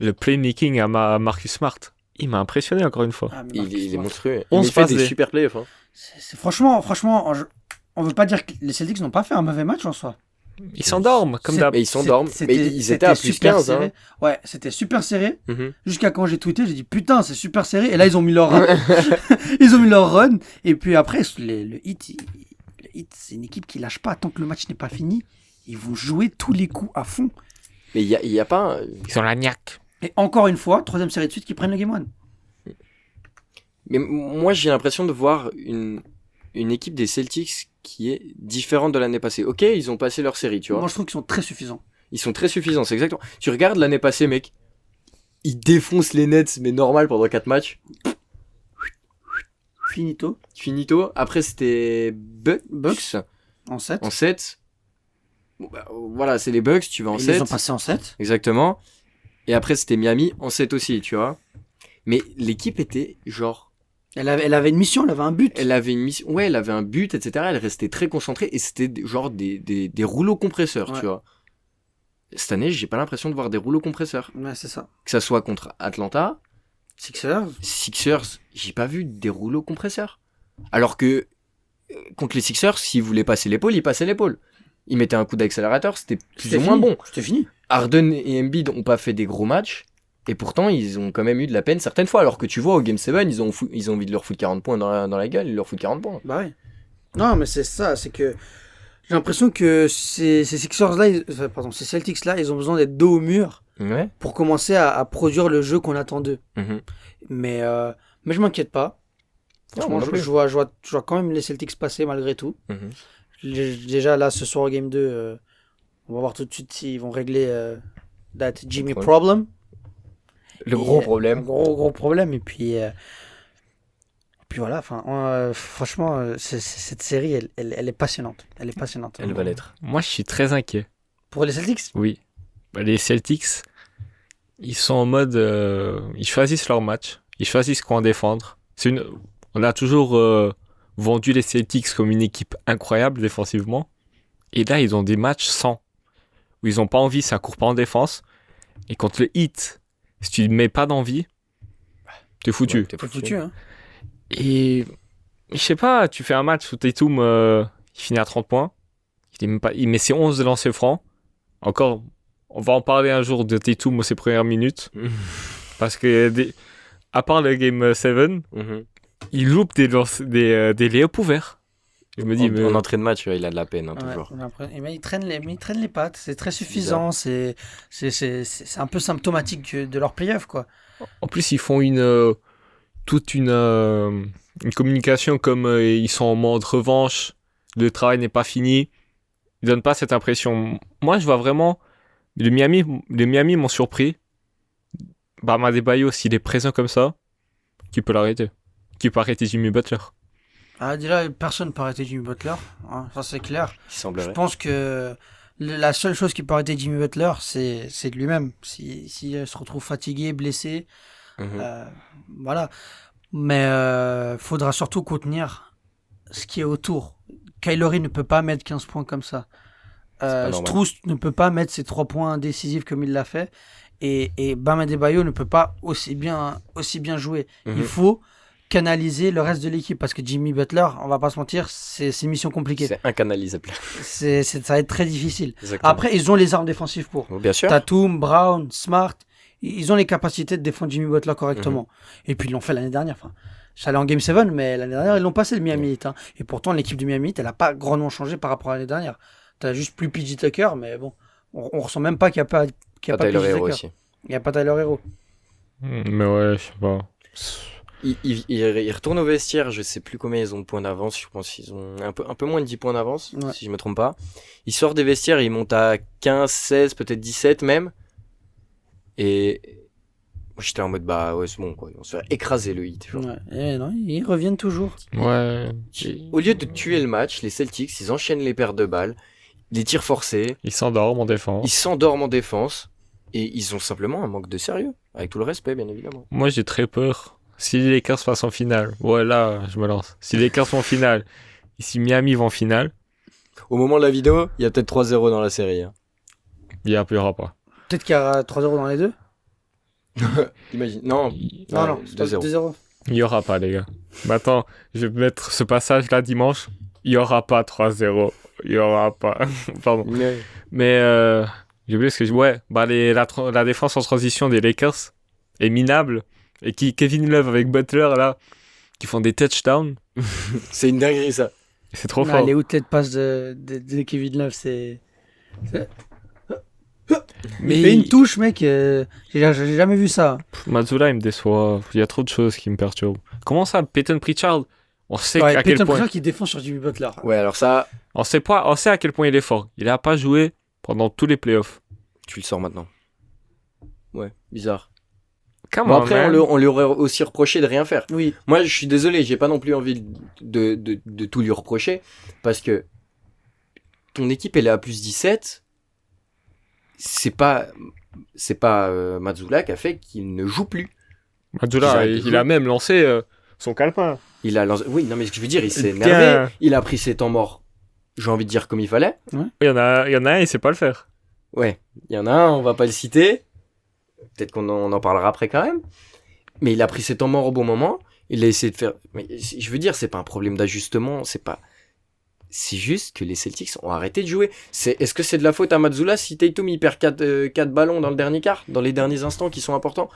Le playmaking à Marcus Smart. Il m'a impressionné encore une fois. Ah, mais Il Marcus est Smart. monstrueux. On Il se fait passe des des- super playoffs. Hein. Franchement, on veut pas dire que les Celtics n'ont pas fait un mauvais match en soi. Ils s'endorment, comme C'est- d'hab. Mais ils s'endorment. Mais ils étaient à plus super 15. serré. Hein. Ouais, c'était super serré. Mhm. Jusqu'à quand j'ai tweeté, j'ai dit putain, c'est super serré. Et là, ils ont mis leur run. Ils ont mis leur run. Et puis après, le Heat, c'est une équipe qui lâche pas tant que le match n'est pas fini. Ils vont jouer tous les coups à fond. Mais il y a pas. Ils ont la niaque. Et encore une fois, 3e série de suite qui prennent le Game 1. Mais moi, j'ai l'impression de voir une équipe des Celtics qui est différente de l'année passée. Ok, ils ont passé leur série, tu vois. Moi, je trouve qu'ils sont très suffisants. Ils sont très suffisants, c'est exactement. Tu regardes l'année passée, mec. Ils défoncent les Nets, mais normal pendant 4 matchs. Finito. Finito. Après, c'était Bucks En 7. en 7. Bon, bah, voilà, c'est les Bucks, tu vas en Ils 7. les ont passés en 7. Exactement. Et après, c'était Miami en 7 aussi, tu vois. Mais l'équipe était genre. Elle avait une mission, elle avait un but. Elle avait une mission. Ouais, elle avait un but, etc. Elle restait très concentrée et c'était genre des rouleaux compresseurs, Ouais. tu vois. Cette année, j'ai pas l'impression de voir des rouleaux compresseurs. Ouais, c'est ça. Que ça soit contre Atlanta, Sixers. Sixers, j'ai pas vu des rouleaux compresseurs. Alors que contre les Sixers, s'ils voulaient passer l'épaule, ils passaient l'épaule. Ils mettaient un coup d'accélérateur, c'était plus ou moins bon. C'était fini. Harden et Embiid ont pas fait des gros matchs. Et pourtant, ils ont quand même eu de la peine certaines fois. Alors que tu vois, au Game 7, ils ont envie de leur foutre 40 points dans la gueule. Ils leur foutent 40 points. Bah ouais. Non, mais c'est ça, c'est que j'ai l'impression que ces Sixers-là, ces Celtics-là, ils ont besoin d'être dos au mur Ouais. pour commencer à produire le jeu qu'on attend d'eux. Mhm. Mais je m'inquiète pas. Franchement, moi non plus. je vois quand même les Celtics passer malgré tout. Mhm. Déjà, là, ce soir au Game 2, on va voir tout de suite s'ils vont régler that Jimmy problème. problem. Le Et, gros Un problème. gros problème. Et puis voilà, franchement, cette série, elle est passionnante. Elle est passionnante. Elle va l'être. Moi, je suis très inquiet. Pour les Celtics? Oui. Bah, les Celtics, ils sont en mode... ils choisissent leur match. Ils choisissent quoi en défendre. On a toujours vendu les Celtics comme une équipe incroyable défensivement. Et là, ils ont des matchs sans. Où ils n'ont pas envie, ça court pas en défense. Et contre le Heat, si tu ne mets pas d'envie, t'es foutu. Ouais, t'es C'est foutu, hein. Et je sais pas, tu fais un match où Tatum il finit à 30 points. Il met ses 11 de lancer francs. Encore, on va en parler un jour de Tatum aux ses premières minutes. Parce que, à part le Game 7, Mhm. il loupe des layups ouverts. Je me dis, mais... En entrée de match, il a de la peine, hein, Ouais, toujours. mais il traîne les pattes, c'est très suffisant, c'est un peu symptomatique de leur playoff, quoi. En plus, ils font une communication comme ils sont en mode revanche, le travail n'est pas fini. Ils donnent pas cette impression. Moi, je vois vraiment... Les Miami m'ont surpris. Bam Adebayo, s'il est présent comme ça, qui peut l'arrêter? Qui peut arrêter Jimmy Butler? Ah, déjà, personne ne peut arrêter Jimmy Butler, hein, ça c'est clair. Il Je semblerait. pense que la seule chose qui peut arrêter Jimmy Butler, c'est de lui-même. Si se retrouve fatigué, blessé, Mhm. voilà. Mais faudra surtout contenir ce qui est autour. Kylori ne peut pas mettre 15 points comme ça. pas normal. Strus ne peut pas mettre ses 3 points décisifs comme il l'a fait. Et Bam Adebayo ne peut pas aussi bien jouer. Mhm. Il faut canaliser le reste de l'équipe parce que Jimmy Butler, on va pas se mentir, c'est une mission compliquée. C'est incanalisable. Ça va être très difficile. Exactement. Après, ils ont les armes défensives pour. Oh, bien sûr. Tatum, Brown, Smart, ils ont les capacités de défendre Jimmy Butler correctement. Et puis ils l'ont fait l'année dernière. Enfin, ça allait en Game 7, mais l'année dernière, ils l'ont passé le Miami Heat. Hein. Et pourtant, l'équipe du Miami Heat, elle n'a pas grandement changé par rapport à l'année dernière. T'as juste plus PJ Tucker, mais bon, on ressent même pas qu'il n'y a pas, Pas PJ Tyler Hero Tucker. aussi. Il n'y a pas Tyler Hero. Mais ouais, je sais pas. Il retourne au vestiaire, je sais plus combien ils ont de points d'avance, je pense qu'ils ont un peu moins de 10 points d'avance, Ouais. si je me trompe pas. Il sort des vestiaires, il monte à 15, 16, peut-être 17 même. Et moi j'étais en mode bah ouais c'est bon quoi, ils vont se faire écraser le hit. Genre. Ouais. Et non, ils reviennent toujours. Ouais. Au lieu de tuer le match, les Celtics, ils enchaînent les pertes de balles, les tirs forcés, Ils s'endorment en défense. ils s'endorment en défense, et ils ont simplement un manque de sérieux, avec tout le respect bien évidemment. Moi, j'ai très peur. Si les Lakers passent en finale, ouais, là, je me lance. Si les Lakers vont en finale, et si Miami va en finale, Au moment de la vidéo, il y a peut-être 3-0 dans la série. Hein. il n'y aura pas. Peut-être qu'il y aura 3-0 dans les deux. Imagine. Non, Non, c'est pas 2-0. 2-0. Il n'y aura pas, les gars. Mais attends, je vais mettre ce passage-là dimanche. Il n'y aura pas 3-0. Il n'y aura pas. Pardon. Mais j'ai oublié ce que je... Ouais, bah la défense en transition des Lakers est minable. Et Kevin Love avec Butler, là, qui font des touchdowns. C'est une dinguerie ça. C'est trop Non, fort. les outlet pass de Kevin Love, c'est... Mais Il fait une touche, mec. J'ai jamais vu ça. Mazzulla, il me déçoit. Il y a trop de choses qui me perturbent. Comment ça, Peyton Pritchard, on sait Ouais, à quel Peyton point... Pritchard qui défend sur Jimmy Butler. Ouais, alors ça, On sait à quel point il est fort. Il a pas joué pendant tous les playoffs. tu le sors maintenant. Ouais, bizarre. Come Bon, on, après, man. on lui aurait aussi reproché de rien faire. Oui. Moi, je suis désolé, j'ai pas non plus envie de tout lui reprocher, parce que ton équipe, elle est à plus 17. C'est pas Mazzulla qui a fait qu'il ne joue plus. Mazzulla, J'arrête de il jouer. a même lancé son calepin. Il a lancé... Oui, non, mais ce que je veux dire, il s'est Bien. énervé. Il a pris ses temps morts, j'ai envie de dire comme il fallait. Il y en a un, il sait pas le faire. Ouais, il y en a un, on va pas le citer. Peut-être on en parlera après quand même. Mais il a pris ses temps morts au bon moment. Il a essayé de faire... Mais je veux dire, c'est pas un problème d'ajustement, c'est pas... C'est juste que les Celtics ont arrêté de jouer. Est-ce que c'est de la faute à Mazzulla si Tatum il perd 4 ballons dans le dernier quart, dans les derniers instants qui sont importants?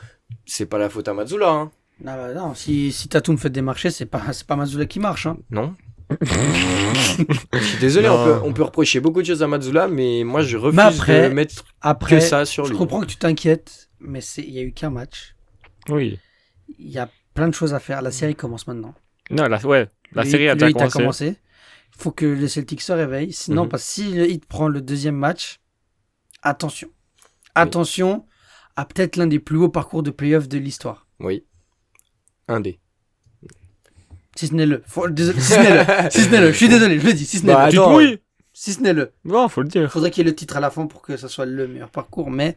C'est pas la faute à Mazzulla, hein. Non, si Tatum fait des marchés, c'est pas Mazzulla qui marche. Hein. Non. Je suis désolé, Non. on peut reprocher beaucoup de choses à Mazzulla, mais moi je refuse Mais après- de mettre Après, que ça sur je lui. comprends que tu t'inquiètes, mais il y a eu qu'un match. Oui. Il y a plein de choses à faire. La série commence maintenant. Non, la Le série Heat- a le déjà Heat commencé. Il faut que les Celtics se réveillent. Sinon, Mhm. parce que si le Heat prend le deuxième match, attention. Attention à peut-être l'un des plus hauts parcours de playoff de l'histoire. Oui. Un dé. Si ce n'est le. Désolé, si ce n'est le. Si ce n'est le. Je suis désolé, je le dis. Si ce n'est Bah, le. Tu te attends. mouilles. Si ce n'est le. Non, faut le dire. Il faudrait qu'il y ait le titre à la fin pour que ça soit le meilleur parcours. Mais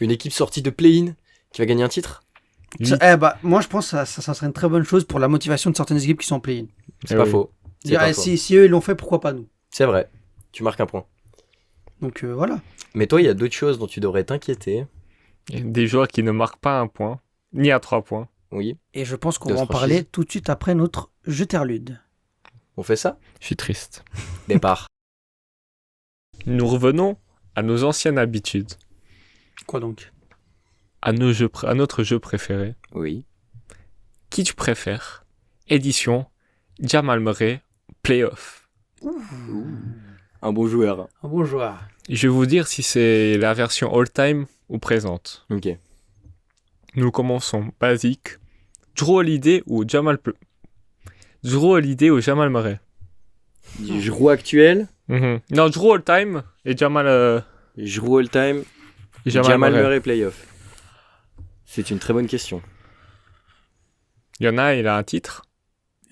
Une équipe sortie de play-in qui va gagner un titre? Oui. moi, je pense que ça serait une très bonne chose pour la motivation de certaines équipes qui sont en play-in. C'est Eh pas oui. faux. C'est Dire, pas eh, faux. si eux ils l'ont fait, pourquoi pas nous? C'est vrai. Tu marques un point. Donc voilà. Mais toi, il y a d'autres choses dont tu devrais t'inquiéter. Il y a des joueurs qui ne marquent pas un point, ni à 3 points. Oui. Et je pense qu'on De va en franchise. parler tout de suite après notre jeterlude. On fait ça? Je suis triste. Départ. Nous revenons à nos anciennes habitudes, Quoi donc? à notre jeu préféré. Oui. Qui tu préfères? Édition Jamal Murray Playoff. Un beau joueur. Un bon joueur. Je vais vous dire si c'est la version all-time ou présente. Ok. Nous commençons basique. Drew Holiday ou Jamal Murray. Du Jrou actuel, Non, Drew all-time et Jamal Jrou all-time, Jamal Murray playoff. C'est une très bonne question. Il y en a, il a un titre.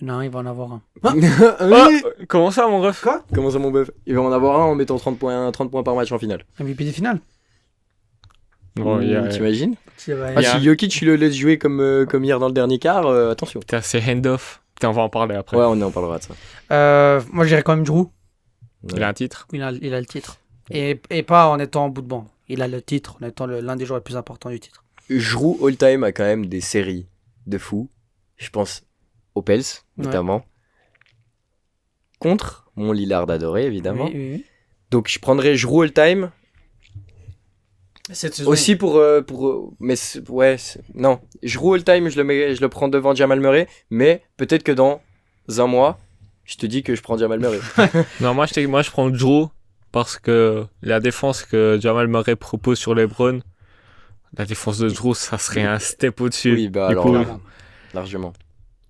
Non, il va en avoir un. Oui. Comment ça, mon ref? Quoi? Comment ça, mon bœuf? Il va en avoir un en mettant 30 points par match en finale. MVP des finales. Bon, il y a... T'imagines? C'est vrai. Ah, Il y a- si Jokic le laisse jouer comme hier dans le dernier quart, attention. Putain, c'est hand-off. Putain, on va en parler après. Ouais, on en parlera de ça. Moi, je dirais quand même Drew. Il a un titre. Il a le titre. Et pas en étant en bout de banc. Il a le titre en étant l'un des joueurs les plus importants du titre. Jrou all-time a quand même des séries de fou. Je pense aux Pels, notamment. Contre mon Lillard adoré, évidemment. Oui. Donc je prendrais Jrou all-time. Cette saison. Aussi non, Jrou all-time, je le prends devant Jamal Murray, mais peut-être que dans un mois, je te dis que je prends Jamal Murray. Non, moi je prends Drew parce que la défense que Jamal Murray propose sur LeBron, la défense de Drew, ça serait un step au-dessus. Oui, bah Du alors coup, là, largement.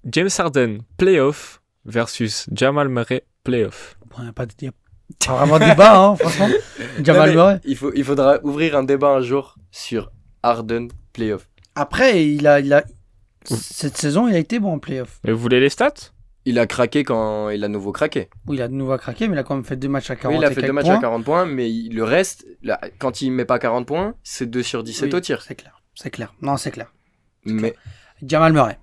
James Harden playoff versus Jamal Murray playoff. Bon, y a pas vraiment de débat, hein, franchement. Jamal Non, mais Murray. il faudra ouvrir un débat un jour sur Harden playoff. Après, cette saison, il a été bon en playoff. Mais vous voulez les stats? Il a craqué quand il a nouveau craqué. Oui, il a de nouveau craqué, mais il a quand même fait 2 matchs à 40. Oui, il a et fait quelques 2 matchs points. à 40 points, mais le reste, là, quand il met pas 40 points, c'est 2 sur 17 Oui, au tir. C'est clair. C'est clair. Non, c'est clair. Mais Jamal Murray.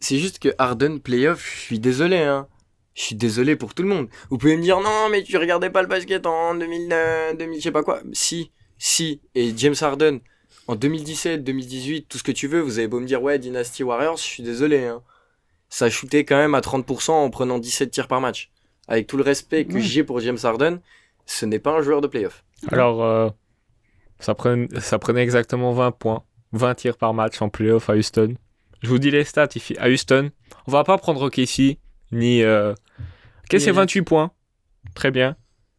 c'est juste que Harden playoff, je suis désolé, hein. Je suis désolé pour tout le monde. Vous pouvez me dire, non, mais tu regardais pas le basket en 2000, je sais pas quoi. Si. Et James Harden, en 2017, 2018, tout ce que tu veux, vous avez beau me dire, ouais, Dynasty Warriors, je suis désolé, hein. Ça shootait quand même à 30% en prenant 17 tirs par match. Avec tout le respect que Ouais. j'ai pour James Harden, ce n'est pas un joueur de playoff. Alors, ça prenait exactement 20 points, 20 tirs par match en playoff à Houston. Je vous dis les stats ici. À Houston, on va pas prendre OKC, ni... Ok, c'est 28 points. Très bien.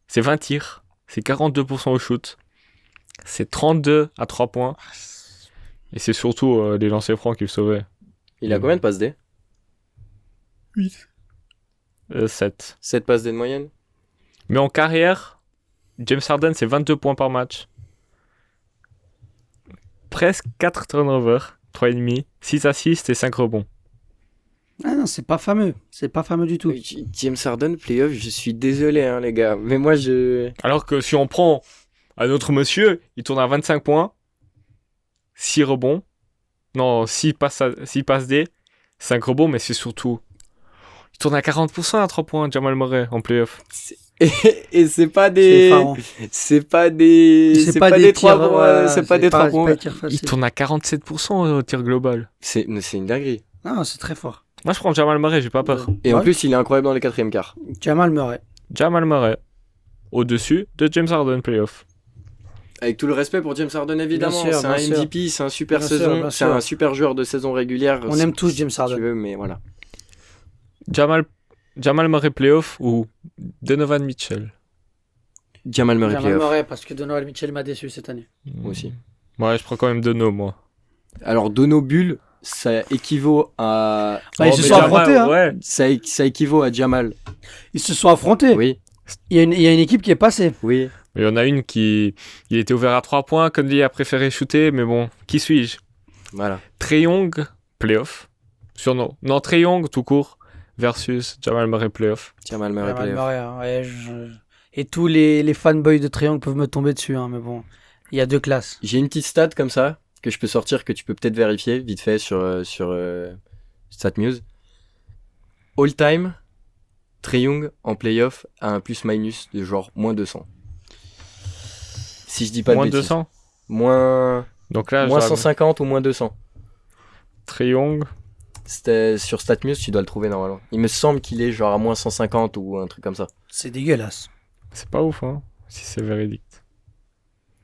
C'est 20 tirs. C'est 42% au shoot. C'est 32 à 3 points. Et c'est surtout les lancers francs qui le sauvaient. Il a combien de passes D? 7. 7 passes D de moyenne. Mais en carrière, James Harden, c'est 22 points par match. Presque 4 turnovers, 3,5, 6 assists et 5 rebonds. Ah non, c'est pas fameux. C'est pas fameux du tout. James Harden, playoff, je suis désolé, hein, les gars. Mais moi, Alors que si on prend un autre monsieur, il tourne à 25 points, 6 rebonds, non, 6 passes D, 5 rebonds, mais c'est surtout... Il tourne à 40% à 3 points, Jamal Murray, en playoff. Et c'est pas C'est des... effarant. C'est pas des... C'est pas des 3 tirs, points. C'est pas des 3 c'est points. pas des tirs Il faciles. tourne à 47% au tir global. C'est une dinguerie. Non, c'est très fort. Moi, je prends Jamal Murray, j'ai pas peur. Et en Ouais. plus, il est incroyable dans les 4e quarts. Jamal Murray. Jamal Murray, au-dessus de James Harden, playoff. Avec tout le respect pour James Harden, évidemment. Bien sûr, C'est un bien sûr. MVP, c'est un super Bien sûr, saison. bien C'est sûr. un super joueur de saison régulière. On aime tous James si tu Harden. veux, mais voilà. Jamal Murray, playoff ou Donovan Mitchell. Jamal Murray, Jamal playoff. Murray, parce que Donovan Mitchell m'a déçu cette année. Moi aussi. Ouais, je prends quand même Dono, moi. Alors, Dono Bull, ça équivaut à... Bah, ils se mais sont Jamal, affrontés, hein. Ouais. Ça équivaut à Jamal. Ils se sont affrontés. Oui, Il y a une équipe qui est passée. oui. Il y en a une qui... Il était ouvert à 3 points, Conley a préféré shooter, mais bon, qui suis-je? Voilà. Trae Young, playoff. Surnom. Non, Trae Young, tout court, versus Jamal Murray, playoff. Jamal Murray, Jamal playoff. Murray, hein. Ouais, Et tous les fanboys de Triangle peuvent me tomber dessus, hein, mais bon. Il y a deux classes. J'ai une petite stat comme ça que je peux sortir, que tu peux peut-être vérifier vite fait sur StatMuse. All time, Trae Young en playoff a un plus-minus de genre moins 200. Si je dis pas Moins de de bêtises. 200. Moins, Donc là, moins je 150 ou moins 200. Trae Young. C'était sur StatMuse, tu dois le trouver normalement. Il me semble qu'il est genre à moins 150 ou un truc comme ça. C'est dégueulasse. C'est pas ouf, hein, si c'est véridique.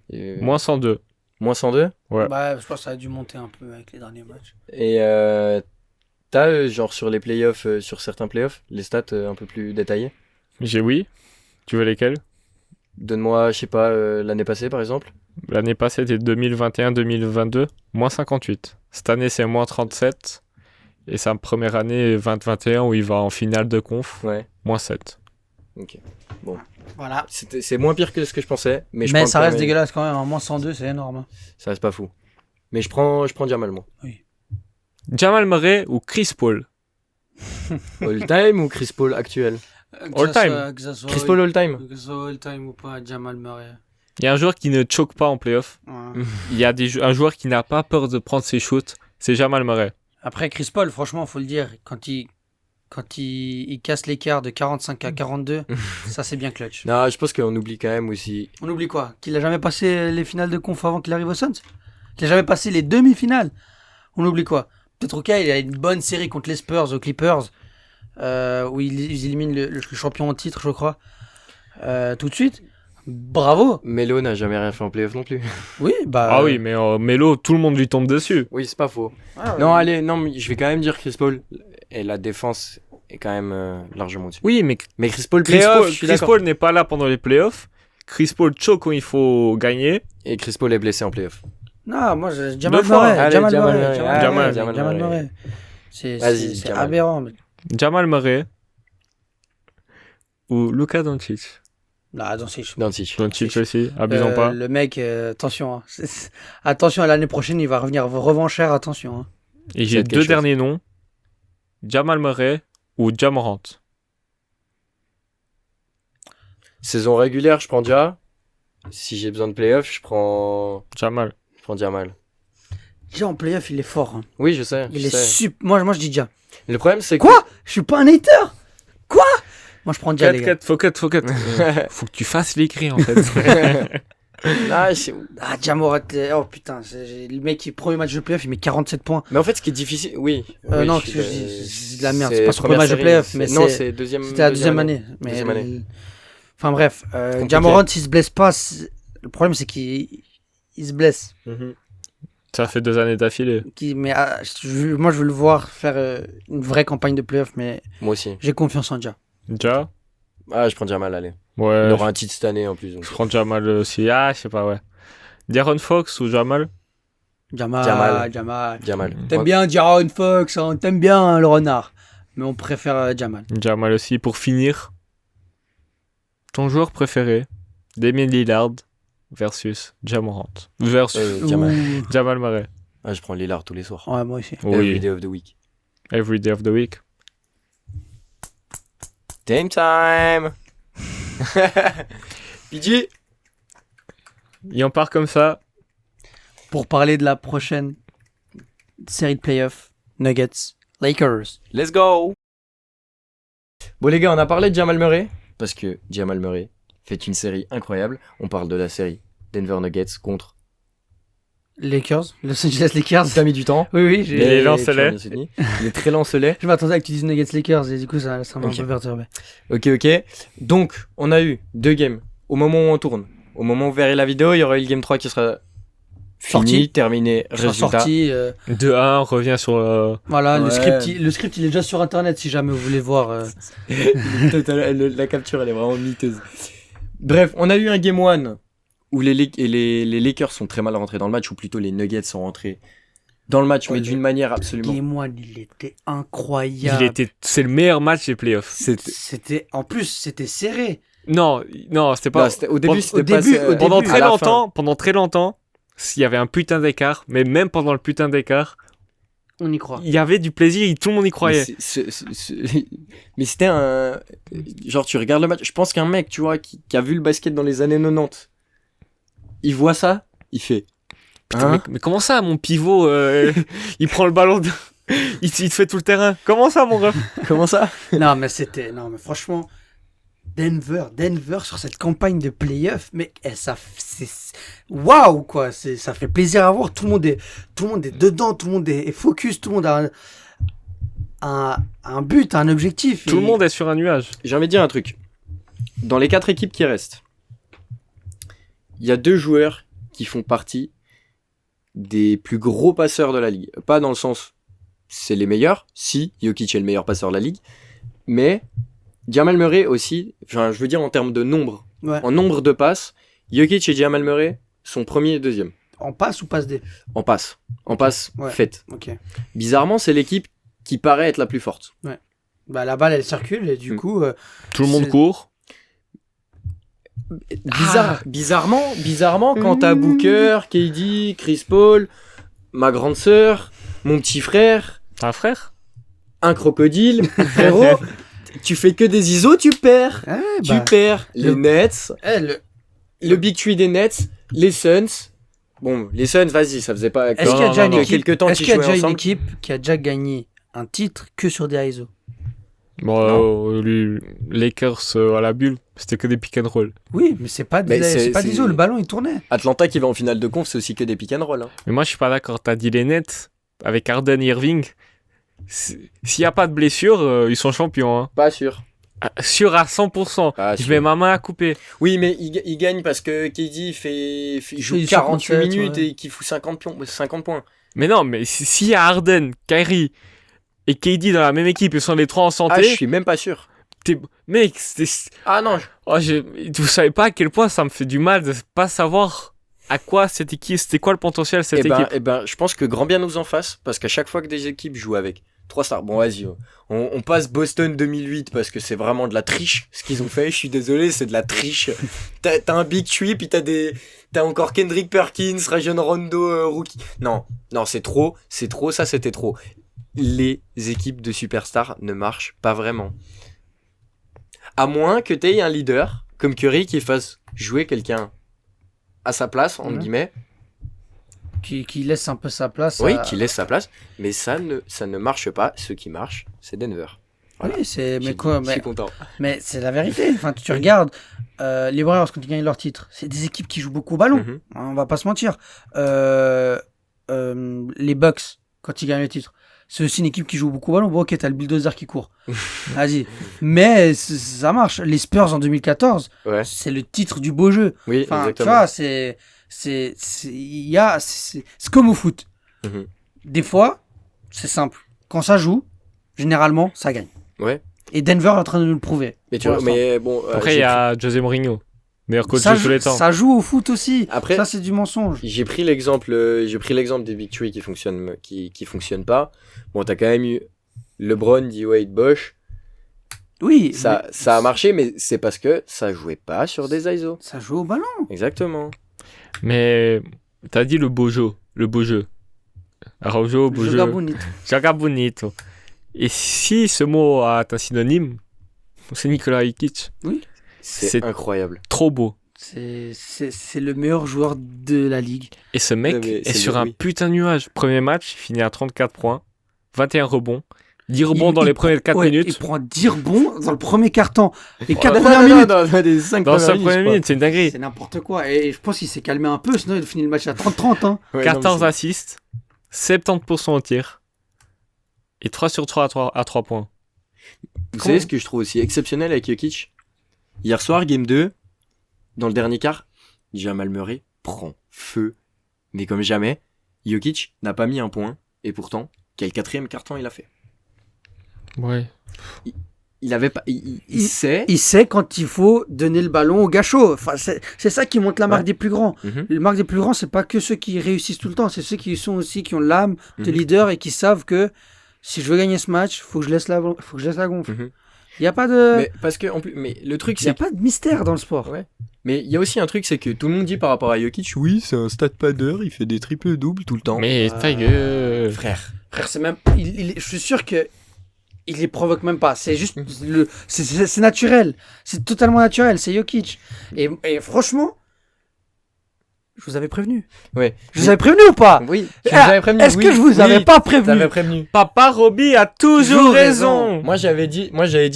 Et, Moins 102. moins 102. Ouais. Bah, je pense que ça a dû monter un peu avec les derniers matchs. Et t'as genre sur les playoffs, sur certains playoffs, les stats un peu plus détaillées. J'ai oui. Tu veux lesquels? Donne-moi, je sais pas, l'année passée par exemple. L'année passée, c'était 2021-2022, moins 58. Cette année, c'est moins 37. Et sa première année, 2021, où il va en finale de conf, Ouais. moins 7. Ok. Voilà. C'est moins pire que ce que je pensais, mais je Mais prends ça quand reste même- dégueulasse quand même. En moins 102, c'est énorme. Hein. Ça reste pas fou. Mais je prends Jamal moi. Jamal Murray ou Chris Paul? All time ou Chris Paul actuel? All time. Chris Paul all time. All time ou pas, Jamal Murray. Il y a un joueur qui ne choque pas en playoff. Ouais. Il y a un joueur qui n'a pas peur de prendre ses shoots. C'est Jamal Murray. Après, Chris Paul, franchement, faut le dire, quand il casse l'écart de 45 à 42, ça c'est bien clutch. Non, je pense qu'on oublie quand même aussi. On oublie quoi? Qu'il a jamais passé les finales de conf avant qu'il arrive aux Suns? Qu'il a jamais passé les demi-finales? On oublie quoi? Peut-être ok, il a une bonne série contre les Spurs aux Clippers, où ils éliminent le champion en titre, je crois, tout de suite. Bravo! Melo n'a jamais rien fait en playoff non plus. Oui, bah. Ah oui, mais Melo, tout le monde lui tombe dessus. Oui, c'est pas faux. Ah, Non, ouais. allez, non, mais je vais quand même dire Chris Paul. Et la défense est quand même largement au-dessus. Oui, mais Mais Chris Paul Chris playoff, Paul, je suis Chris d'accord. Paul n'est pas là pendant les playoffs. Chris Paul choke quand il faut gagner. Et Chris Paul est blessé en playoff. Non, moi, Jamal Deux fois. Murray. Allez, Jamal Jamal Murray. Murray. Jamal Jamal Murray. Murray. C'est Vas-y, c'est Jamal. aberrant. mais- Jamal Murray ou Luka Doncic. Non, Doncic. Doncic. Doncic aussi, abusons pas. Le mec, attention. Hein. Attention, à l'année prochaine, il va revenir revanchère, attention. Hein. Et Ça j'ai va être quelque deux chose. derniers noms. Jamal Murray ou Ja Morant. Saison régulière, je prends Ja. Si j'ai besoin de playoff, je prends Jamal. Jamal. Déjà en playoff, il est fort. Hein. Oui, je sais. Il je est sais. super. Moi, je dis déjà. Le problème, c'est que. Quoi? Je suis pas un hater. Quoi? Moi, je prends déjà les gars. Faut que Faut que tu fasses les grilles en fait. Ah, je- Ah, Jamorat. Oh putain, le mec qui premier match de playoff, il met 47 points. Mais en fait, ce qui est difficile, oui. Oui, Non, je suis- que je dis, c'est de la merde. C'est pas son première premier match de série, playoff, c'est- mais non, c'est- c'est deuxième. c'était la deuxième année. Mais Deuxième année. Enfin bref, Compliqué. Jamoran, s'il se blesse pas, le problème c'est qu'il se blesse. Mhm. Ça fait 2 années d'affilée. Mais moi, je veux le voir faire une vraie campagne de playoff, mais Moi aussi. j'ai confiance en Ja. Ja. Ah, je prends Jamal, allez. Ouais. Il aura un titre cette année en plus. donc. Je prends Jamal aussi. Ah, je sais pas, ouais. De'Aaron Fox ou Jamal? Jamal. Jamal. Jamal. Jamal. T'aimes bien Jaron Fox, hein, t'aimes bien hein, le renard. Mais on préfère Jamal. Jamal aussi. Pour finir, ton joueur préféré, Damien Lillard versus Ja Morant. Versus Jamal. Ouh. Jamal Murray. Ah, je prends Lillard tous les soirs. Ouais, moi aussi. Every Oui, day of the week. every day of the week. Dame time. PG. Et on part comme ça. Pour parler de la prochaine série de playoffs, Nuggets, Lakers. Let's go. Bon les gars, on a parlé de Jamal Murray parce que Jamal Murray fait une série incroyable. On parle de la série Denver Nuggets contre. Lakers, Los Angeles Lakers. T'as mis du temps. Oui, oui, Mais j'ai... il lancelait. Il est très lancelait. Je m'attendais à que tu dises Nuggets Lakers et du coup ça m'a Ok. un peu perturbé. Ok. Donc, on a eu 2 games. Au moment où on tourne, au moment où vous verrez la vidéo, il y aura eu le game 3 qui sera fini, Sorti. terminé, Je serai résultat. sorti. 2-1, on revient sur... Voilà, Ouais. le script il est déjà sur internet si jamais vous voulez voir. La capture, elle est vraiment miteuse. Bref, on a eu un game 1 où les Lakers sont très mal rentrés dans le match, ou plutôt les Nuggets sont rentrés dans le match, mais d'une manière absolument... Game 1, il était incroyable. C'est le meilleur match des playoffs. C'était en plus c'était serré. Non, c'était pas... Au début, c'était au pas... début, au pendant début, très à la longtemps, s'il y avait un putain d'écart, mais même pendant le putain d'écart, On y croit. il y avait du plaisir et tout le monde y croyait. Mais c'était un... Genre, tu regardes le match, je pense qu'un mec, tu vois, qui a vu le basket dans les années 90, il voit ça, il fait... Putain, Hein mais comment ça, mon pivot, il prend le ballon, il te fait tout le terrain. Comment ça, mon ref? Comment ça? Non mais franchement Denver sur cette campagne de playoff, mec, ça c'est waouh quoi, ça fait plaisir à voir, tout le monde est dedans, tout le monde est focus, tout le monde a un but, un objectif. Tout le monde est sur un nuage. J'ai envie de dire un truc. Dans les 4 équipes qui restent, il y a 2 joueurs qui font partie des plus gros passeurs de la ligue. Pas dans le sens, c'est les meilleurs. Si, Jokic est le meilleur passeur de la ligue. Mais Jamal Murray aussi, enfin, je veux dire en termes de nombre. Ouais. En nombre de passes, Jokic et Jamal Murray sont premier et deuxième. En passe ou passe D. En passe. En passe Ouais. faite. Ok. Bizarrement, c'est l'équipe qui paraît être la plus forte. Bah la balle elle circule et du coup Tout le monde C'est- court. Bizarrement, quand t'as Booker, KD, Chris Paul, ma grande sœur, mon petit frère, T'as un frère? un crocodile, frérot, tu fais que des ISO, tu perds. Tu perds. Les le- Nets, le- le Big Tree des Nets, les Suns. Bon, les Suns, vas-y, ça faisait pas Est-ce qu'il y a déjà une équipe, quelques temps est-ce qu'ils qu'il y a jouaient déjà une ensemble. équipe qui a déjà gagné un titre que sur des ISO? Bon, les Lakers à la bulle, c'était que des pick and roll. Oui, mais c'est pas Mais c'est pas c'est- d'ISO, le ballon il tournait. Atlanta qui va en finale de conf, c'est aussi que des pick and roll. Hein. Mais moi, je suis pas d'accord. T'as dit les Nets avec Harden et Irving. S'il y a pas de blessure, ils sont champions. Hein. Pas sûr. Sûr à 100%. Pas Je sûr. mets ma main à couper. Oui, mais il gagne parce que KD joue Il 48 57, minutes ouais. et qu'il fout 50 points. Mais non, mais s'il y a Harden, Kyrie et KD dans la même équipe, ils sont les trois en Ah, santé. je suis même pas sûr. Mec, Ah non, vous savez pas à quel point ça me fait du mal de pas savoir à quoi cette équipe, c'était quoi le potentiel de cette équipe. eh ben, je pense que grand bien nous en fasse, parce qu'à chaque fois que des équipes jouent avec 3 stars, bon vas-y, on passe Boston 2008 parce que c'est vraiment de la triche ce qu'ils ont fait, je suis désolé, c'est de la triche. T'as un Big Tree, puis t'as encore Kendrick Perkins, Rajon Rondo, rookie. Non, c'est trop, ça c'était trop. Les équipes de superstars ne marchent pas vraiment. À moins que t'aies un leader comme Curry qui fasse jouer quelqu'un à sa place, entre Ouais. guillemets. Qui laisse un peu sa place. Oui, à- qui laisse sa place, mais ça ne marche pas. Ce qui marche, c'est Denver. Voilà. Oui, c'est J'ai mais dit, quoi, je suis content. mais c'est la vérité. Enfin, tu regardes les Warriors quand ils gagnent leur titre, c'est des équipes qui jouent beaucoup au ballon. Mhm. Hein, on va pas se mentir. Les Bucks quand ils gagnent le titre, c'est aussi une équipe qui joue beaucoup au ballon. Bon, ok, t'as le bulldozer qui court. Vas-y. Mais ça marche. Les Spurs en 2014, Ouais, c'est le titre du beau jeu. oui, Enfin, tu exactement. vois, c'est comme au foot. Mhm. Des fois, c'est simple. Quand ça joue, généralement, ça gagne. Ouais. Et Denver est en train de nous le prouver. Mais pour l'instant. bon. Après, il y a José Mourinho, meilleur coach ça, de tous les temps. ça joue au foot aussi. Après, Ça, c'est du mensonge. j'ai pris l'exemple des Big Tree qui fonctionnent pas. Bon, t'as quand même eu LeBron, D-Wade, Bosh, Oui, ça a marché, mais c'est parce que ça jouait pas sur des ISO. ça joue au ballon. Exactement. Mais t'as dit le beau jeu. Araujo, beau jeu. Joga bonito. Joga bonito. Et si ce mot a un synonyme, c'est Nikola Jokic. C'est C'est- incroyable. Trop beau. C'est le meilleur joueur de la ligue. Et ce mec Non, mais est c'est sur le- un oui. putain de nuage. Premier match, il finit à 34 points, 21 rebonds, 10 rebonds Il- dans il les premières 4 Ouais, minutes. Il prend 10 rebonds dans le premier quart-temps. Les 4 Non, premières non, non, minutes. non, des 5 Dans sa première minute, c'est une dinguerie. C'est n'importe quoi. Et je pense qu'il s'est calmé un peu, sinon il finit le match à 30-30. Hein. 14 assists, 70% au tir et 3 sur 3 à 3 points. Vous savez ce que je trouve aussi exceptionnel avec Jokic? Hier soir, game 2, dans le dernier quart, Jamal Murray prend feu. Mais comme jamais, Jokic n'a pas mis un point. Et pourtant, quel 4e carton il a fait? Ouais. Il avait pas. Il sait. Il sait quand il faut donner le ballon au gâchot. Enfin, c'est ça qui montre la marque Ouais. des plus grands. Mhm. La marque des plus grands, c'est pas que ceux qui réussissent tout le temps, c'est ceux qui sont aussi qui ont l'âme de Mhm. leader et qui savent que si je veux gagner ce match, faut que je laisse la gonfle. Mhm. Il y a pas de Mais parce que en plus, mais le truc il y a c'est. pas de mystère dans le sport. Ouais. Mais il y a aussi un truc, c'est que tout le monde dit par rapport à Jokic, oui, c'est un stat padder, il fait des triples doubles tout le temps. Mais ta gueule. frère. Frère, c'est même je suis sûr que il les provoque même pas. C'est juste c'est naturel. C'est totalement naturel. C'est Jokic. Et franchement, je vous avais prévenu. Ouais. Je vous avais prévenu ou pas? Oui. Tu Ah, nous avais prévenu. Est-ce oui, que je vous oui, avais pas prévenu? T'avais prévenu. Papa Robbie a toujours Toujours raison. Moi j'avais dit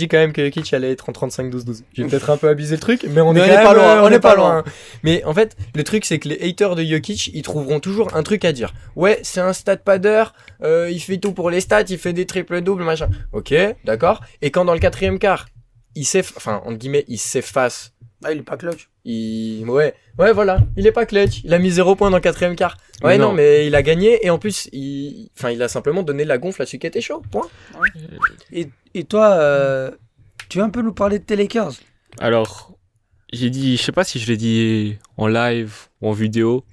quand même que Jokic allait être en 35-12-12. J'ai peut-être un peu abusé le truc, mais on Mais est on quand est même, pas loin, on est pas loin. Mais en fait, le truc c'est que les haters de Jokic, ils trouveront toujours un truc à dire. Ouais, c'est un stat padder, il fait tout pour les stats, il fait des triples doubles, machin. Ok, d'accord. Et quand dans le 4e quart, entre guillemets, il s'efface. Ah, il est pas clutch. Ouais, voilà, il est pas clutch. Il a mis 0 points dans le 4e quart. Ouais, Mais non. non. mais il a gagné et en plus, il a simplement donné de la gonfle à celui qui était chaud. Point. Et toi, tu veux un peu nous parler de tes Lakers? Alors, j'ai dit, je sais pas si je l'ai dit en live ou en vidéo,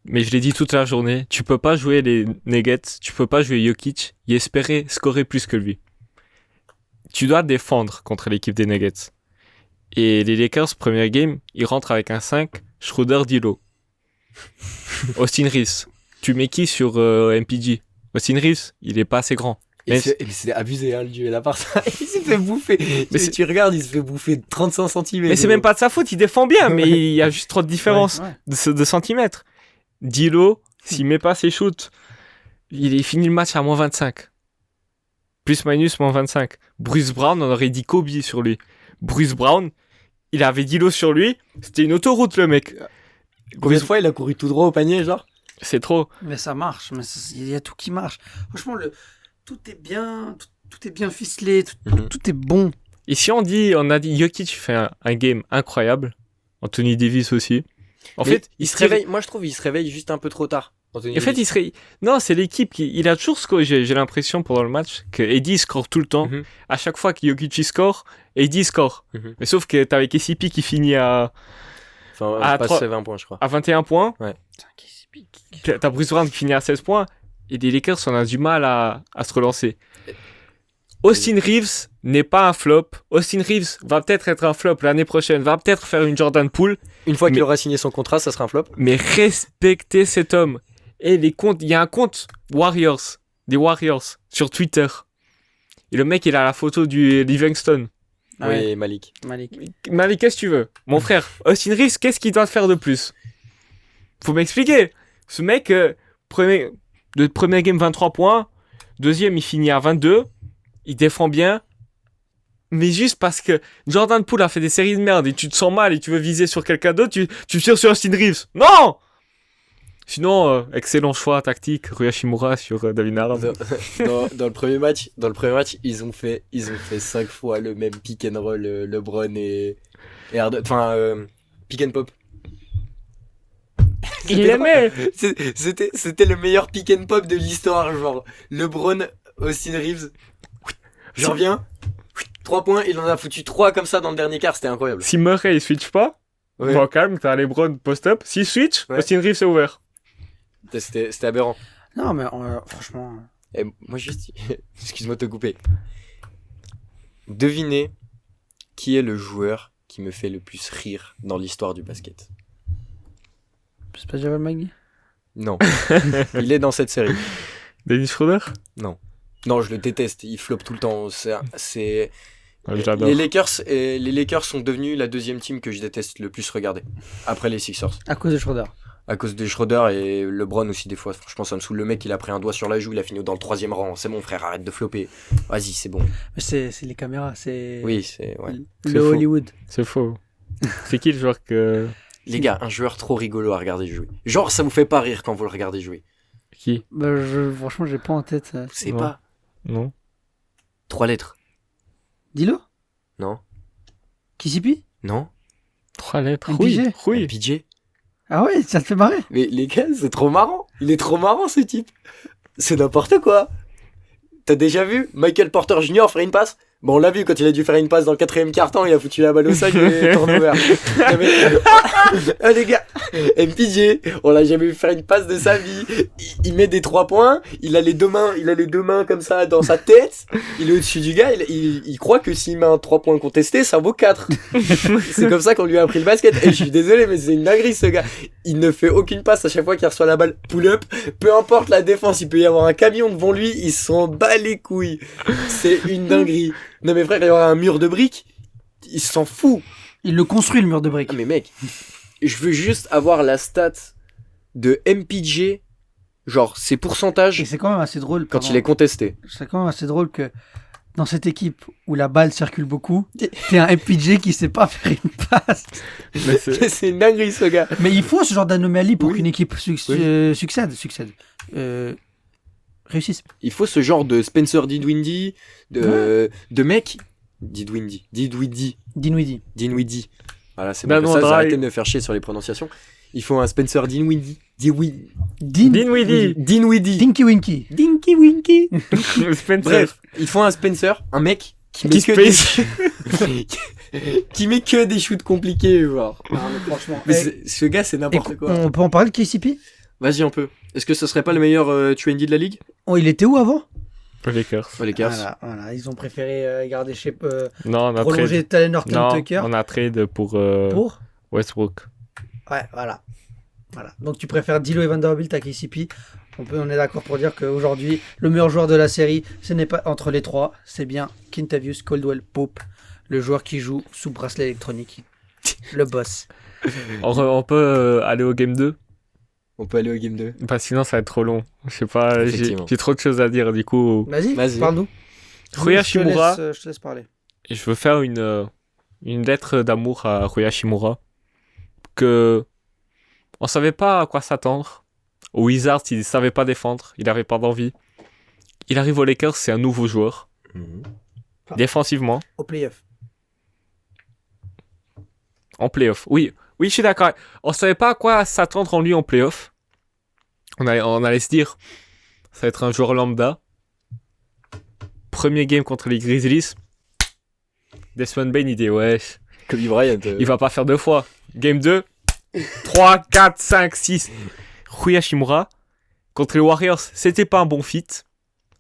mais je l'ai dit toute la journée. Tu peux pas jouer les Nuggets, tu peux pas jouer Jokic et espérer scorer plus que lui. Tu dois défendre contre l'équipe des Nuggets. Et les Lakers, première game, ils rentrent avec un 5, Schroeder, D'Lo. Austin Reeves. Tu mets qui sur MPG? Austin Reeves, il est pas assez grand. Et Mais c'est abusé, hein, le duel à part ça. Il s'est fait bouffer. Mais Tu regardes, il se fait bouffer de 35 cm. Mais c'est même pas de sa faute, il défend bien, mais il y a juste trop de différence Ouais. de centimètres. D'Lo, s'il met pas ses shoots, il finit le match à moins 25. Plus minus, moins 25. Bruce Brown, on aurait dit Kobe sur lui. Bruce Brown, il avait D'Lo sur lui, c'était une autoroute le mec. Combien de fois il a couru tout droit au panier, genre? C'est trop. Mais ça marche. Mais il y a tout qui marche. Franchement, tout est bien, tout est bien ficelé, Mhm. tout est bon. Et si on a dit Jokic fait un game incroyable, Anthony Davis aussi. En fait, il se réveille. Moi, je trouve, il se réveille juste un peu trop tard. Anthony En fait, Davis. Non, c'est l'équipe qui. Il a toujours scoré. J'ai l'impression pendant le match que Eddie score tout le temps. Mhm. À chaque fois que Jokic score, Eddie score. Mhm. Mais sauf que t'as avec KCP qui finit à Enfin, à passe 3 ses 20 points, je crois. 21 points. Ouais. T'as Bruce Brown qui finit à 16 points. Et les Lakers, on a du mal à se relancer. Austin Reeves n'est pas un flop. Austin Reeves va peut-être être un flop l'année prochaine. Va peut-être faire une Jordan Poole. Une fois qu'il Mais- aura signé son contrat, ça sera un flop. Mais respectez cet homme. Et les comptes, il y a un compte des Warriors sur Twitter. Et le mec, il a la photo du Livingston. Ah ouais. Oui, Malik. Malik. Malik, qu'est-ce que tu veux? Mon frère, Austin Reeves, qu'est-ce qu'il doit faire de plus? Faut m'expliquer. Ce mec, premier game 23 points, deuxième il finit à 22, il défend bien, mais juste parce que Jordan Poole a fait des séries de merde et tu te sens mal et tu veux viser sur quelqu'un d'autre, tu tires sur Austin Reeves. Non! Sinon, excellent choix tactique, Rui Hachimura sur David Naram. Dans le premier match, ils ont fait 5 fois le même pick and roll, LeBron et Harden. Enfin, pick and pop. Il aimait! C'était le meilleur pick and pop de l'histoire, genre LeBron, Austin Reeves. Je reviens. 3 points, il en a foutu 3 comme ça dans le dernier quart, c'était incroyable. Si Murray il switch pas, Ouais. bon, calme, t'as LeBron post-up. S'il switch, Ouais. Austin Reeves est ouvert. C'était aberrant. Non, mais franchement, Et moi, juste. Excuse-moi de te couper. Devinez qui est le joueur qui me fait le plus rire dans l'histoire du basket. C'est pas Javel Magui? Non. Il est dans cette série. Dennis Schroeder? Non, je le déteste. Il floppe tout le temps. C'est... Ah, j'adore. Les Lakers sont devenus la deuxième team que je déteste le plus regarder. Après les Sixers. À cause de Schroeder. À cause de Schroeder et LeBron aussi des fois. Franchement, ça me saoule. Le mec, il a pris un doigt sur la joue, il a fini dans le 3e rang. C'est bon, frère, arrête de flopper. Vas-y, c'est bon. Mais c'est les caméras, c'est. Oui, c'est... Ouais. C'est Le faux. Hollywood. C'est faux. C'est qui le joueur que... Les gars, un joueur trop rigolo à regarder jouer. Genre, ça vous fait pas rire quand vous le regardez jouer. Qui? Bah, franchement, j'ai pas en tête. C'est Non. pas... Non. 3 lettres. Dis-le. Non. Kissipi? Non. 3 lettres. MPJ? Oui. PJ. Ah ouais, ça te fait marrer. Mais les gars, c'est trop marrant. Il est trop marrant, ce type. C'est n'importe quoi. T'as déjà vu Michael Porter Jr. faire une passe? Bon, on l'a vu quand il a dû faire une passe dans le 4e quart-temps, il a foutu la balle au sac et turnover. Ah, les gars, MPJ, on l'a jamais vu faire une passe de sa vie. Il met des 3 points, il a les deux mains comme ça dans sa tête, il est au-dessus du gars, il croit que s'il met un 3 points contesté, ça vaut 4. C'est comme ça qu'on lui a appris le basket. Et je suis désolé, mais c'est une dinguerie, ce gars. Il ne fait aucune passe à chaque fois qu'il reçoit la balle pull-up. Peu importe la défense, il peut y avoir un camion devant lui, il s'en bat les couilles. C'est une dinguerie. Non mais frère, il y aura un mur de briques, il s'en fout. Il le construit, le mur de briques. Ah mais mec, je veux juste avoir la stat de MPJ, genre ses Et pourcentages c'est quand même assez drôle. quand il est contesté. C'est quand même assez drôle que dans cette équipe où la balle circule beaucoup, t'es un MPJ qui sait pas faire une passe. Mais c'est... C'est une dinguerie ce gars. Mais il faut ce genre d'anomalie pour Oui. qu'une équipe Oui. succède. Réussisse. Il faut ce genre de Spencer Dinwiddie, de mec... Dinwiddie. Dinwiddie. Voilà, c'est Ben bon. non, Ça, Dry. arrêtez de me faire chier sur les prononciations. Il faut un Spencer Dinwiddie. Dinwiddie. Dinwiddie. Dinky Winky. Dinky Winky. Spencer. Bref, il faut un Spencer, un mec qui met Qui que space. qui met que des shoots compliqués, genre. Franchement. Mais ce gars, c'est n'importe quoi. On peut en parler de KCP? Vas-y, on peut. Est-ce que ce serait pas le meilleur trendy de la ligue? Oh, il était où avant? Les Lakers. Les Lakers. Voilà. Ils ont préféré garder chez Non, on a prolonger trade. Talen Horton Non, Tucker on a trade pour pour. Westbrook. Ouais, voilà. Donc tu préfères Dilo et Vanderbilt à KCP. On est d'accord pour dire qu'aujourd'hui, le meilleur joueur de la série, ce n'est pas entre les trois, c'est bien Kentavious Caldwell Pope, le joueur qui joue sous bracelet électronique. Le boss. On peut aller au game 2? On peut aller au game 2. Bah, sinon, ça va être trop long. Je sais pas, j'ai Effectivement. trop de choses à dire, du coup. Vas-y. Parle-nous. Rui Hachimura. Je te laisse parler. Et je veux faire une lettre d'amour à Rui Hachimura. Que on savait pas à quoi s'attendre. Au Wizards, il savait pas défendre, il avait pas d'envie. Il arrive aux Lakers, c'est un nouveau joueur. Défensivement, Au playoff. en playoff. Oui, je suis d'accord. On savait pas à quoi s'attendre en lui en playoff. On allait se dire, ça va être un joueur lambda. Premier game contre les Grizzlies. Desmond Bain, il dit, ouais, Kobe Bryant. il va pas faire 2 fois. Game 2, 3, 4, 5, 6. Rui Hachimura, contre les Warriors, c'était pas un bon fit.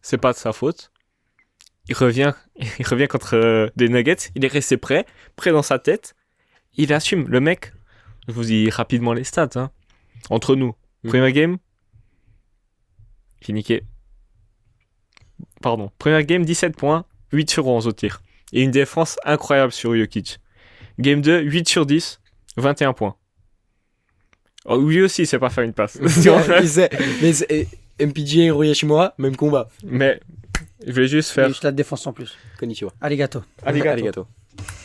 C'est pas de sa faute. Il revient contre des Nuggets. Il est resté prêt dans sa tête. Il assume. Le mec, je vous dis rapidement les stats. Hein. Entre nous, première game, niqué. Pardon. Première game, 17 points, 8 sur 11 au tir. Et une défense incroyable sur Jokic. Game 2, 8 sur 10, 21 points. Oh, lui aussi, il sait pas faire une passe. Mais MPJ et Rui Hachimura, même combat. Mais je vais juste faire. Et la défense en plus. Konnichiwa. Arigato. Arigato.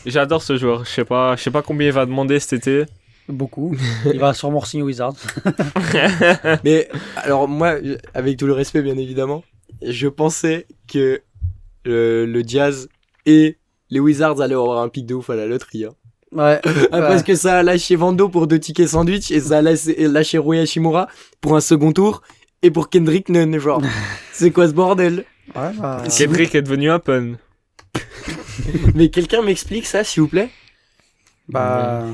J'adore ce joueur. Je sais pas combien il va demander cet été. Beaucoup. Il va sûrement signer Wizards. Mais alors moi, avec tout le respect bien évidemment, je pensais que le Jazz et les Wizards allaient avoir un pic de ouf à la loterie. Hein. Ouais. Parce que ça a lâché Vando pour 2 tickets sandwich et ça a lâché Rui Hachimura pour un second tour et pour Kendrick Nunn, genre. C'est quoi ce bordel? Ouais, bah... Kendrick est devenu open. Mais quelqu'un m'explique ça, s'il vous plaît? Bah...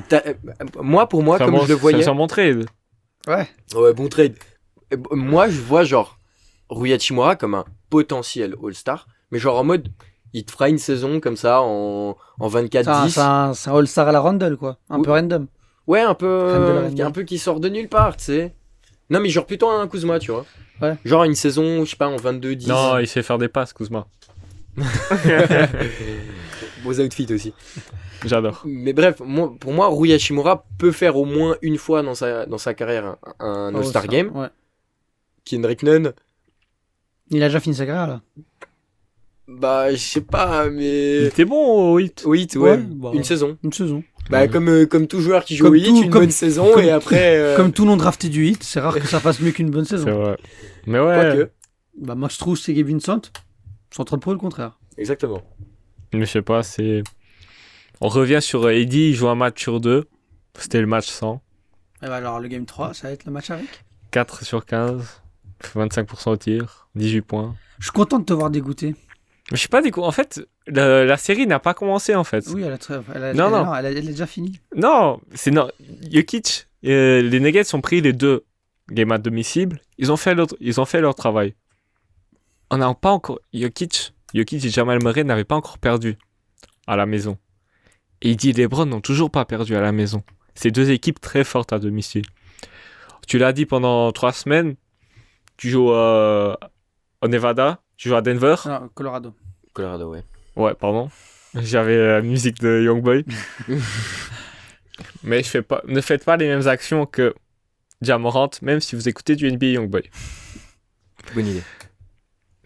Moi, pour moi, Ça comme je le voyais... Ça s'en trade. Ouais. Ouais, bon trade. Moi, je vois genre Rui Hachimura comme un potentiel All-Star, mais genre en mode, il te fera une saison comme ça en 24-10. C'est un All-Star à la Randall, quoi. Un Oui. peu random. Ouais, Randall. un peu qui sort de nulle part, tu sais. Non, mais genre plutôt un Kuzma, tu vois. Ouais. Genre une saison, je sais pas, en 22-10. Non, il sait faire des passes, Kuzma. Beaux outfits aussi. J'adore. Mais bref, pour moi, Rui Hachimura peut faire au moins une fois dans sa carrière un All-Star Game. Ouais. Kendrick Nunn, Il a déjà fini sa carrière, là. bah, je sais pas, Il mais. était bon au hit. Oui, ouais, Ouais, bah, une saison. Une saison. Bah, comme tout joueur qui joue Comme au hit, tout- une comme- bonne saison comme- et après. Comme tout non drafté du hit, c'est rare que ça fasse mieux qu'une bonne saison. C'est vrai. Mais ouais. Quoique. Bah, Max Strus et Gabe Vincent sont en train de prouver le contraire. Exactement. Mais je sais pas, c'est. On revient sur Eddie, il joue un match sur 2. C'était le match 100. Et bah, alors, le game 3, ça va être le match avec. 4 sur 15. 25% au tir. 18 points. Je suis content de te voir dégoûté. Mais je sais pas, du coup, en fait, la série n'a pas commencé, en fait. Oui, elle est déjà finie. Non, c'est non. Jokic, les Nuggets ont pris les 2 games à domicile. Ils ont fait leur travail. On n'a pas encore. Jokic et Jamal Murray n'avaient pas encore perdu à la maison. Et Eddie et LeBron n'ont toujours pas perdu à la maison. C'est 2 équipes très fortes à domicile. Tu l'as dit pendant 3 semaines. Tu joues au Nevada, tu joues à Denver. Non, Colorado. Colorado, ouais. Ouais, pardon. J'avais la musique de Youngboy. Mais ne faites pas les mêmes actions que Ja Morant, même si vous écoutez du NBA Youngboy. Bonne idée.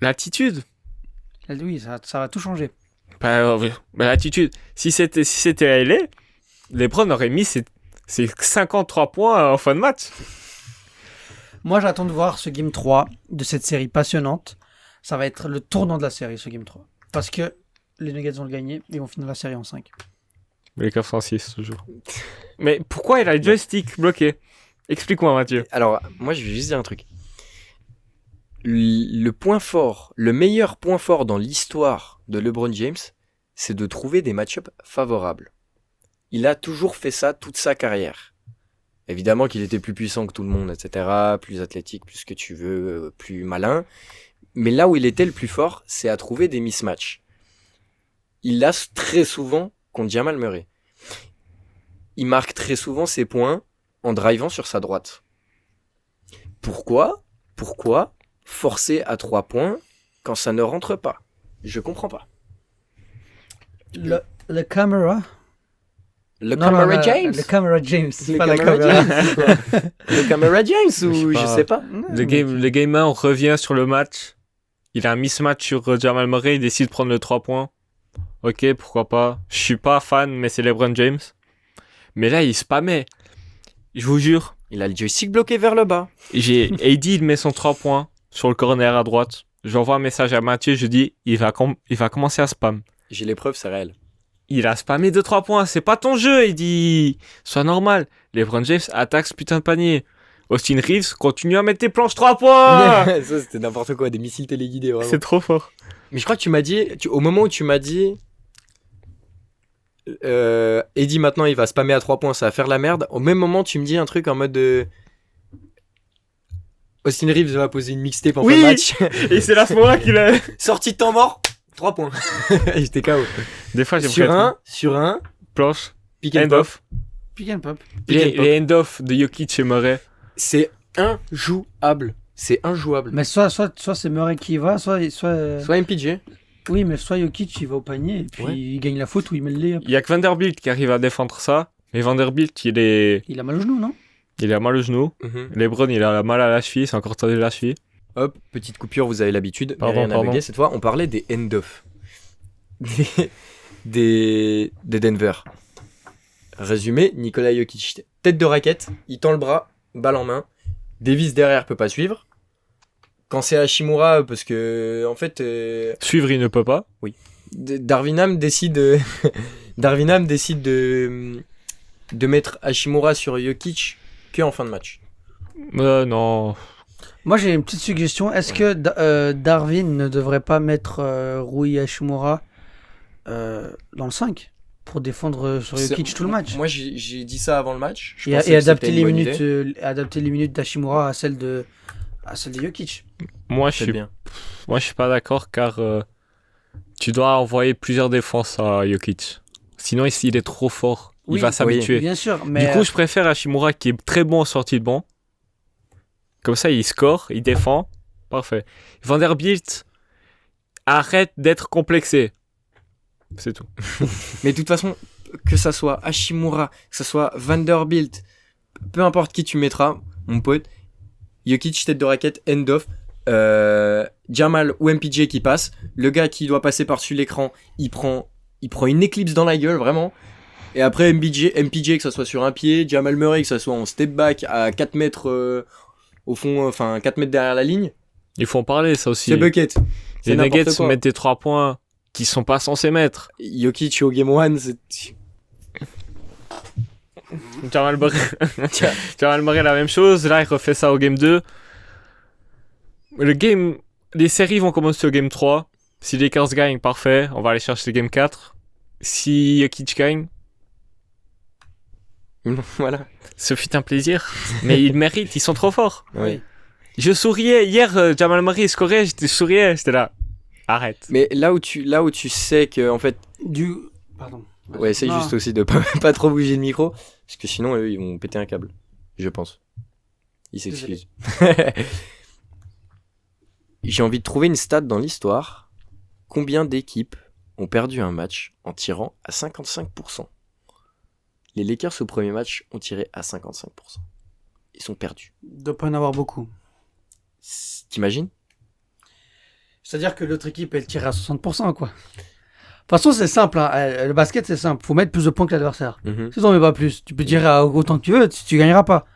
L'attitude. Oui, ça va tout changer. L'attitude. Si c'était à LA, LeBron aurait mis ses 53 points en fin de match. Moi, j'attends de voir ce Game 3 de cette série passionnante. Ça va être le tournant de la série, ce Game 3. Parce que les Nuggets vont le gagner et vont finir la série en 5. Les Cavs en 6, toujours. Mais pourquoi il a le joystick bloqué? Explique-moi, Mathieu. Alors, moi, je vais juste dire un truc. Le point fort, le meilleur point fort dans l'histoire de LeBron James, c'est de trouver des match-ups favorables. Il a toujours fait ça toute sa carrière. Évidemment qu'il était plus puissant que tout le monde, etc., plus athlétique, plus ce que tu veux, plus malin. Mais là où il était le plus fort, c'est à trouver des mismatchs. Il l'a très souvent contre Jamal Murray. Il marque très souvent ses points en drivant sur sa droite. Pourquoi forcer à 3 points quand ça ne rentre pas? Je comprends pas. Le camera. Le Non, Camera non, James. Le camera James. c'est Le pas la Camera camera. James, c'est quoi? Le Camera James ou Je je sais sais pas. Le game 1, on revient sur le match. Il a un mismatch sur Jamal Murray, il décide de prendre le 3 points. Ok, pourquoi pas. Je suis pas fan, mais c'est LeBron James. Mais là, il spammait. Je vous jure. Il a le joystick bloqué vers le bas. AD, il met son 3 points sur le corner à droite. J'envoie un message à Mathieu, je dis, il va commencer à spam. J'ai les preuves, c'est réel. Il a spammé 2-3 points, c'est pas ton jeu, il dit. Sois normal. LeBron James attaque ce putain de panier. Austin Reeves continue à mettre tes planches 3 points. Ça, c'était n'importe quoi, des missiles téléguidés, vraiment. C'est trop fort. Mais je crois que tu m'as dit, au moment où tu m'as dit, Eddie maintenant il va spammer à 3 points, ça va faire la merde. Au même moment, tu me dis un truc en mode Austin Reeves va poser une mixtape en fin de match. Et c'est là ce moment-là qu'il a. Sortie de temps mort, 3 points. Et j'étais KO. Des fois, j'ai Sur un, planche, pick and end pop. off. Pick and pop. Les end-off de Jokic et Murray. C'est injouable. C'est injouable. Mais soit c'est Murray qui y va, soit Soit MPJ. oui, mais soit Jokic il va au panier et puis Ouais. il gagne la faute ou il met le layup. Il y a que Vanderbilt qui arrive à défendre ça. Mais Vanderbilt, Il a mal au genou, non? il a mal au genou. LeBron, il a mal à la cheville, c'est encore tardé la cheville. Hop, petite coupure, vous avez l'habitude. Mais Pardon, rien à pardon. bugger. Cette fois, on parlait des end-off. des Denver. Résumé, Nikola Jokic, tête de raquette, il tend le bras, balle en main. Davis derrière peut pas suivre. Quand c'est Hachimura, parce que en fait, Suivre, il ne peut pas. Darvin Ham décide de mettre Hachimura sur Jokic que en fin de match. Non. Moi j'ai une petite suggestion. Est-ce que Darwin ne devrait pas mettre Rui Hachimura dans le 5 pour défendre sur Jokic tout le match Moi, j'ai dit ça avant le match. Je et pensais que adapter c'était les une bonne minutes idée. adapter les minutes d'Hachimura à celles Ah, celle de Jokic. Moi, je C'est suis bien. Moi, je suis pas d'accord car tu dois envoyer plusieurs défenses à Jokic. Sinon, il est trop fort. Il Oui, va s'habituer. Bien sûr, mais Du coup, je préfère Hachimura qui est très bon en sortie de banc. Comme ça, il score, il défend. Parfait. Vanderbilt, arrête d'être complexé. C'est tout. Mais de toute façon, que ça soit Hashimura, que ça soit Vanderbilt, peu importe qui tu mettras, mon pote, Jokic tête de raquette, end of, Jamal ou MPJ qui passe, le gars qui doit passer par-dessus l'écran, il prend une éclipse dans la gueule, vraiment. Et après MPJ que ça soit sur un pied, Jamal Murray que ça soit en step back à 4 mètres au fond, enfin 4 mètres derrière la ligne, Il faut en parler, ça aussi. c'est bucket. C'est Les n'importe Nuggets quoi. mettent des 3 points qu'ils sont pas censés mettre. Jokic au game 1, c'est... Jamal Murray, la même chose. Là, il refait ça au game 2. Les séries vont commencer au game 3. Si les Lakers gagnent, parfait. On va aller chercher le game 4. Si Jokic gagne, Voilà. ce fut un plaisir. Mais ils méritent, ils sont trop forts. Oui. Je souriais. Hier, Jamal Murray scorait, souriais. J'étais là. Arrête. Mais là où tu sais que, en fait, Pardon. ouais, essaye Non. juste aussi de pas trop bouger le micro, parce que sinon, eux, ils vont péter un câble. Je pense. Ils s'excusent. J'ai envie de trouver une stat dans l'histoire. Combien d'équipes ont perdu un match en tirant à 55%? Les Lakers au premier match ont tiré à 55%. Ils sont perdus. Il doit pas en avoir beaucoup. T'imagines? C'est-à-dire que l'autre équipe, elle tire à 60%, quoi. De toute façon, c'est simple. Hein. Le basket, c'est simple. Faut mettre plus de points que l'adversaire. Mhm. Si t'en mets pas plus, tu peux tirer à autant que tu veux, tu gagneras pas.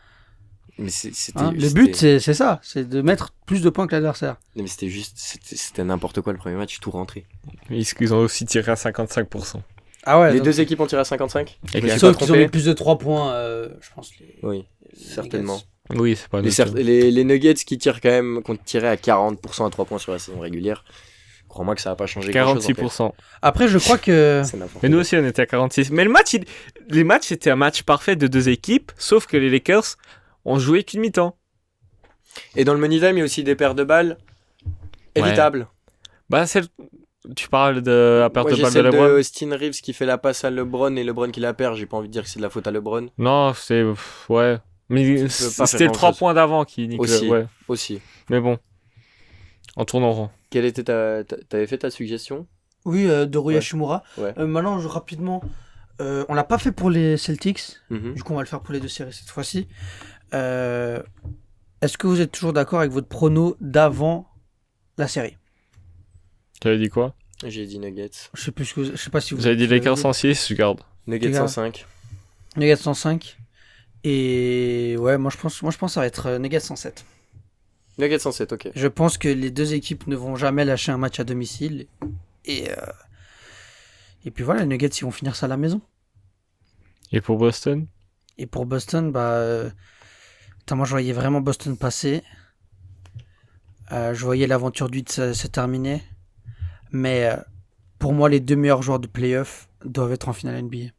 Mais c'était, Hein. Le but, c'est ça. C'est de mettre plus de points que l'adversaire. mais c'était juste, c'était n'importe quoi le premier match, tout rentré. Ils ont aussi tiré à 55%. Ah ouais. Les donc- deux équipes ont tiré à 55? Et Je me suis Sauf pas qu'ils ont mis trompé. plus de 3 points, je pense. Oui, certainement. Oui, c'est pas Les Nuggets qui tirent quand même, qui ont tiré à 40% à 3 points sur la saison régulière, crois-moi que ça va pas changer grand-chose, en fait. 46%. Après, je crois que. C'est n'importe Mais nous quoi. aussi, on était à 46. Mais les matchs, c'était un match parfait de deux équipes, sauf que les Lakers ont joué qu'une mi-temps. Et dans le money time, il y a aussi des paires de balles Ouais. évitables. Bah, tu parles de la perte Moi, de j'ai balle de celle de LeBron. Austin Reeves qui fait la passe à LeBron et LeBron qui la perd. J'ai pas envie de dire que c'est de la faute à LeBron. Non, ouais. Mais pas c'était faire le 3 grand-chose. points d'avant qui nique Aussi. ouais. Aussi. Mais bon. En tournant rond. Quelle était t'avais fait ta suggestion? Oui, de Rui Ouais. Hachimura. Ouais. Maintenant, rapidement, on l'a pas fait pour les Celtics. Mhm. Du coup, on va le faire pour les deux séries cette fois-ci. Est-ce que vous êtes toujours d'accord avec votre prono d'avant la série? Tu avais dit quoi? J'ai dit Nuggets. Je sais plus ce que je sais pas si vous. Vous avez dit vous avez Lakers en 6, je garde. Nuggets Les gars. 105. Nuggets 105. Et ouais, moi je pense que ça va être Nuggets 107. Nuggets 107, ok. Je pense que les deux équipes ne vont jamais lâcher un match à domicile. Et puis voilà, les Nuggets ils vont finir ça à la maison. Et pour Boston? Et pour Boston, putain, moi je voyais vraiment Boston passer. Je voyais l'aventure du 8 se terminer. Mais pour moi, les deux meilleurs joueurs de playoff doivent être en finale NBA.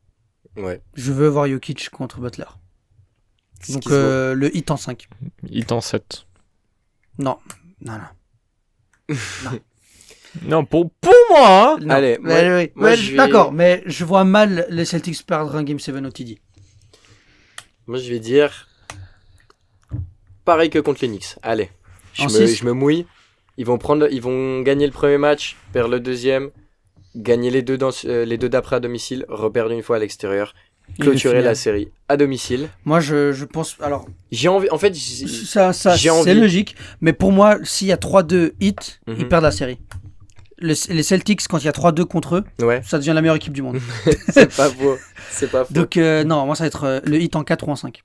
Ouais. Je veux voir Jokic contre Butler. C'est ce Donc qui se voit. le hit en 5. Il en 7. Non. Non. Non, pour moi, hein. Non. Allez, Ouais, moi, ouais, je vais- d'accord, mais je vois mal les Celtics perdre un Game 7 au TD. Moi, je vais dire pareil que contre les Knicks. Allez, En six. je me mouille. Ils vont gagner le premier match, perdre le deuxième, gagner les deux d'après à domicile, reperdre une fois à l'extérieur, Et le clôturer final. la série à domicile. Moi, je pense. Alors, J'ai envie, en fait, ça j'ai envie. c'est logique, mais pour moi, s'il y a 3-2 hit, Mhm. ils perdent la série. Les Celtics, quand il y a 3-2 contre eux, ouais, ça devient la meilleure équipe du monde. c'est pas faux, c'est pas faux. Donc, non, moi, ça va être le hit en 4 ou en 5.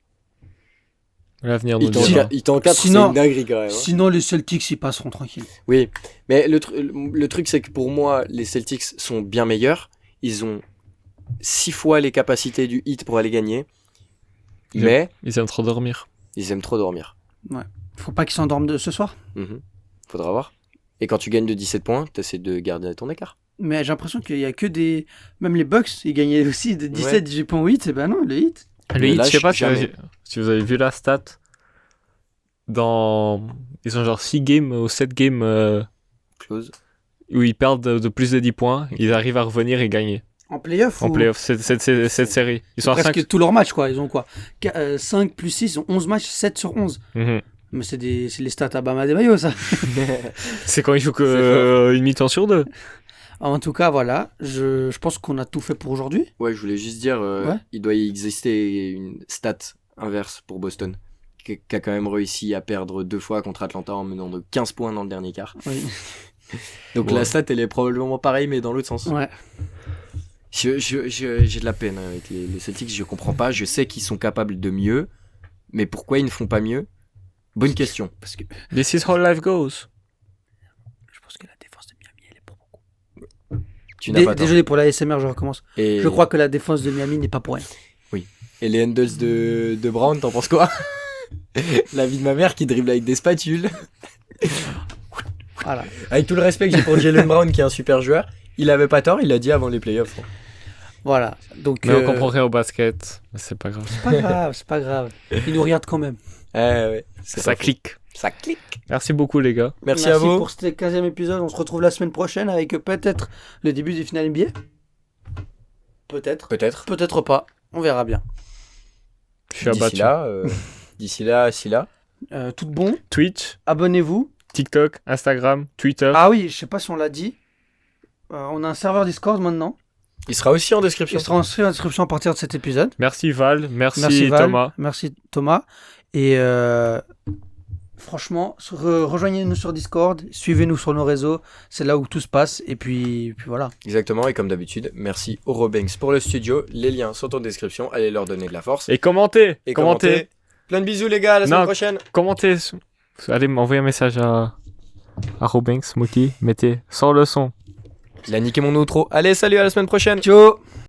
L'avenir nous Il le t'en dira. ca- il t'en 4, c'est Sinon- une dinguerie quand même. Hein. Sinon, les Celtics, ils passeront tranquille. Oui, mais le truc, c'est que pour moi, les Celtics sont bien meilleurs. Ils ont 6 fois les capacités du hit pour aller gagner. Ils Mais Ils aiment trop dormir. ils aiment trop dormir. Faut pas qu'ils s'endorment ce soir. Mhm. Faudra voir. Et quand tu gagnes de 17 points, t'essaies de garder ton écart. Mais j'ai l'impression qu'il y a que des. Même les Bucks, ils gagnaient aussi de 17, 18 points au hit. Et ben non, le hit. Le Ne hit, je sais lâche pas jamais. si vous avez vu la stat. Ils ont genre 6 games ou 7 games Close. où ils perdent de plus de 10 points. Ils arrivent à revenir et gagner En playoff en ou... playoff cette série. Ils sont à presque 5. tous leurs matchs, quoi. Ils ont quoi 5 plus 6, ils ont 11 matchs, 7 sur 11. Mhm. Mais c'est les stats à Bama Adebayo, ça. C'est quand il joue C'est que une mi-temps sur 2. En tout cas, voilà. Je pense qu'on a tout fait pour aujourd'hui. Ouais, je voulais juste dire, Ouais. il doit y exister une stat inverse pour Boston, qui a quand même réussi à perdre 2 fois contre Atlanta en menant de 15 points dans le dernier quart. Oui. Donc Ouais. la stat, elle est probablement pareille, mais dans l'autre sens. Ouais. J'ai de la peine avec les Celtics, je comprends pas. Je sais qu'ils sont capables de mieux, mais pourquoi ils ne font pas mieux? Bonne question. Parce que This is how life goes. je pense que la défense de Miami, elle est pour beaucoup. Tu n'as pas tort. Désolé pour la ASMR, je recommence. Et, Je crois que la défense de Miami n'est pas pour rien. et les handles de Brown, t'en penses quoi? La vie de ma mère qui dribble avec des spatules. Voilà. Avec tout le respect que j'ai pour Jaylen Brown, qui est un super joueur, il avait pas tort, il l'a dit avant les playoffs. Voilà. Donc, Mais on comprend rien au basket. Mais c'est pas grave. c'est pas grave, c'est pas grave. Ils nous regardent quand même. Ouais, Ça clique. Ça clique. Merci beaucoup, les gars. Merci à vous. pour ce 15e épisode. On se retrouve la semaine prochaine avec peut-être le début des finales NBA. Peut-être. Peut-être. Peut-être pas. On verra bien. Je suis abattu. D'ici là, Tout de bon. Twitch, Abonnez-vous. TikTok, Instagram, Twitter. Ah oui, je sais pas si on l'a dit. On a un serveur Discord maintenant. il sera aussi en Il description. sera inscrit en description à partir de cet épisode. Merci Val, merci Val, Thomas. Merci Thomas. Et franchement, rejoignez-nous sur Discord, suivez-nous sur nos réseaux, c'est là où tout se passe. Et puis voilà. Exactement, et comme d'habitude, merci aux Robanks pour le studio. Les liens sont en description, allez leur donner de la force. Et commentez, Et commentez, Plein de bisous les gars, à la semaine Non. prochaine. commentez. Allez m'envoyer un message à Robanks, Smokey, mettez sans le son. Il a niqué mon outro. Allez, salut, à la semaine prochaine. Ciao.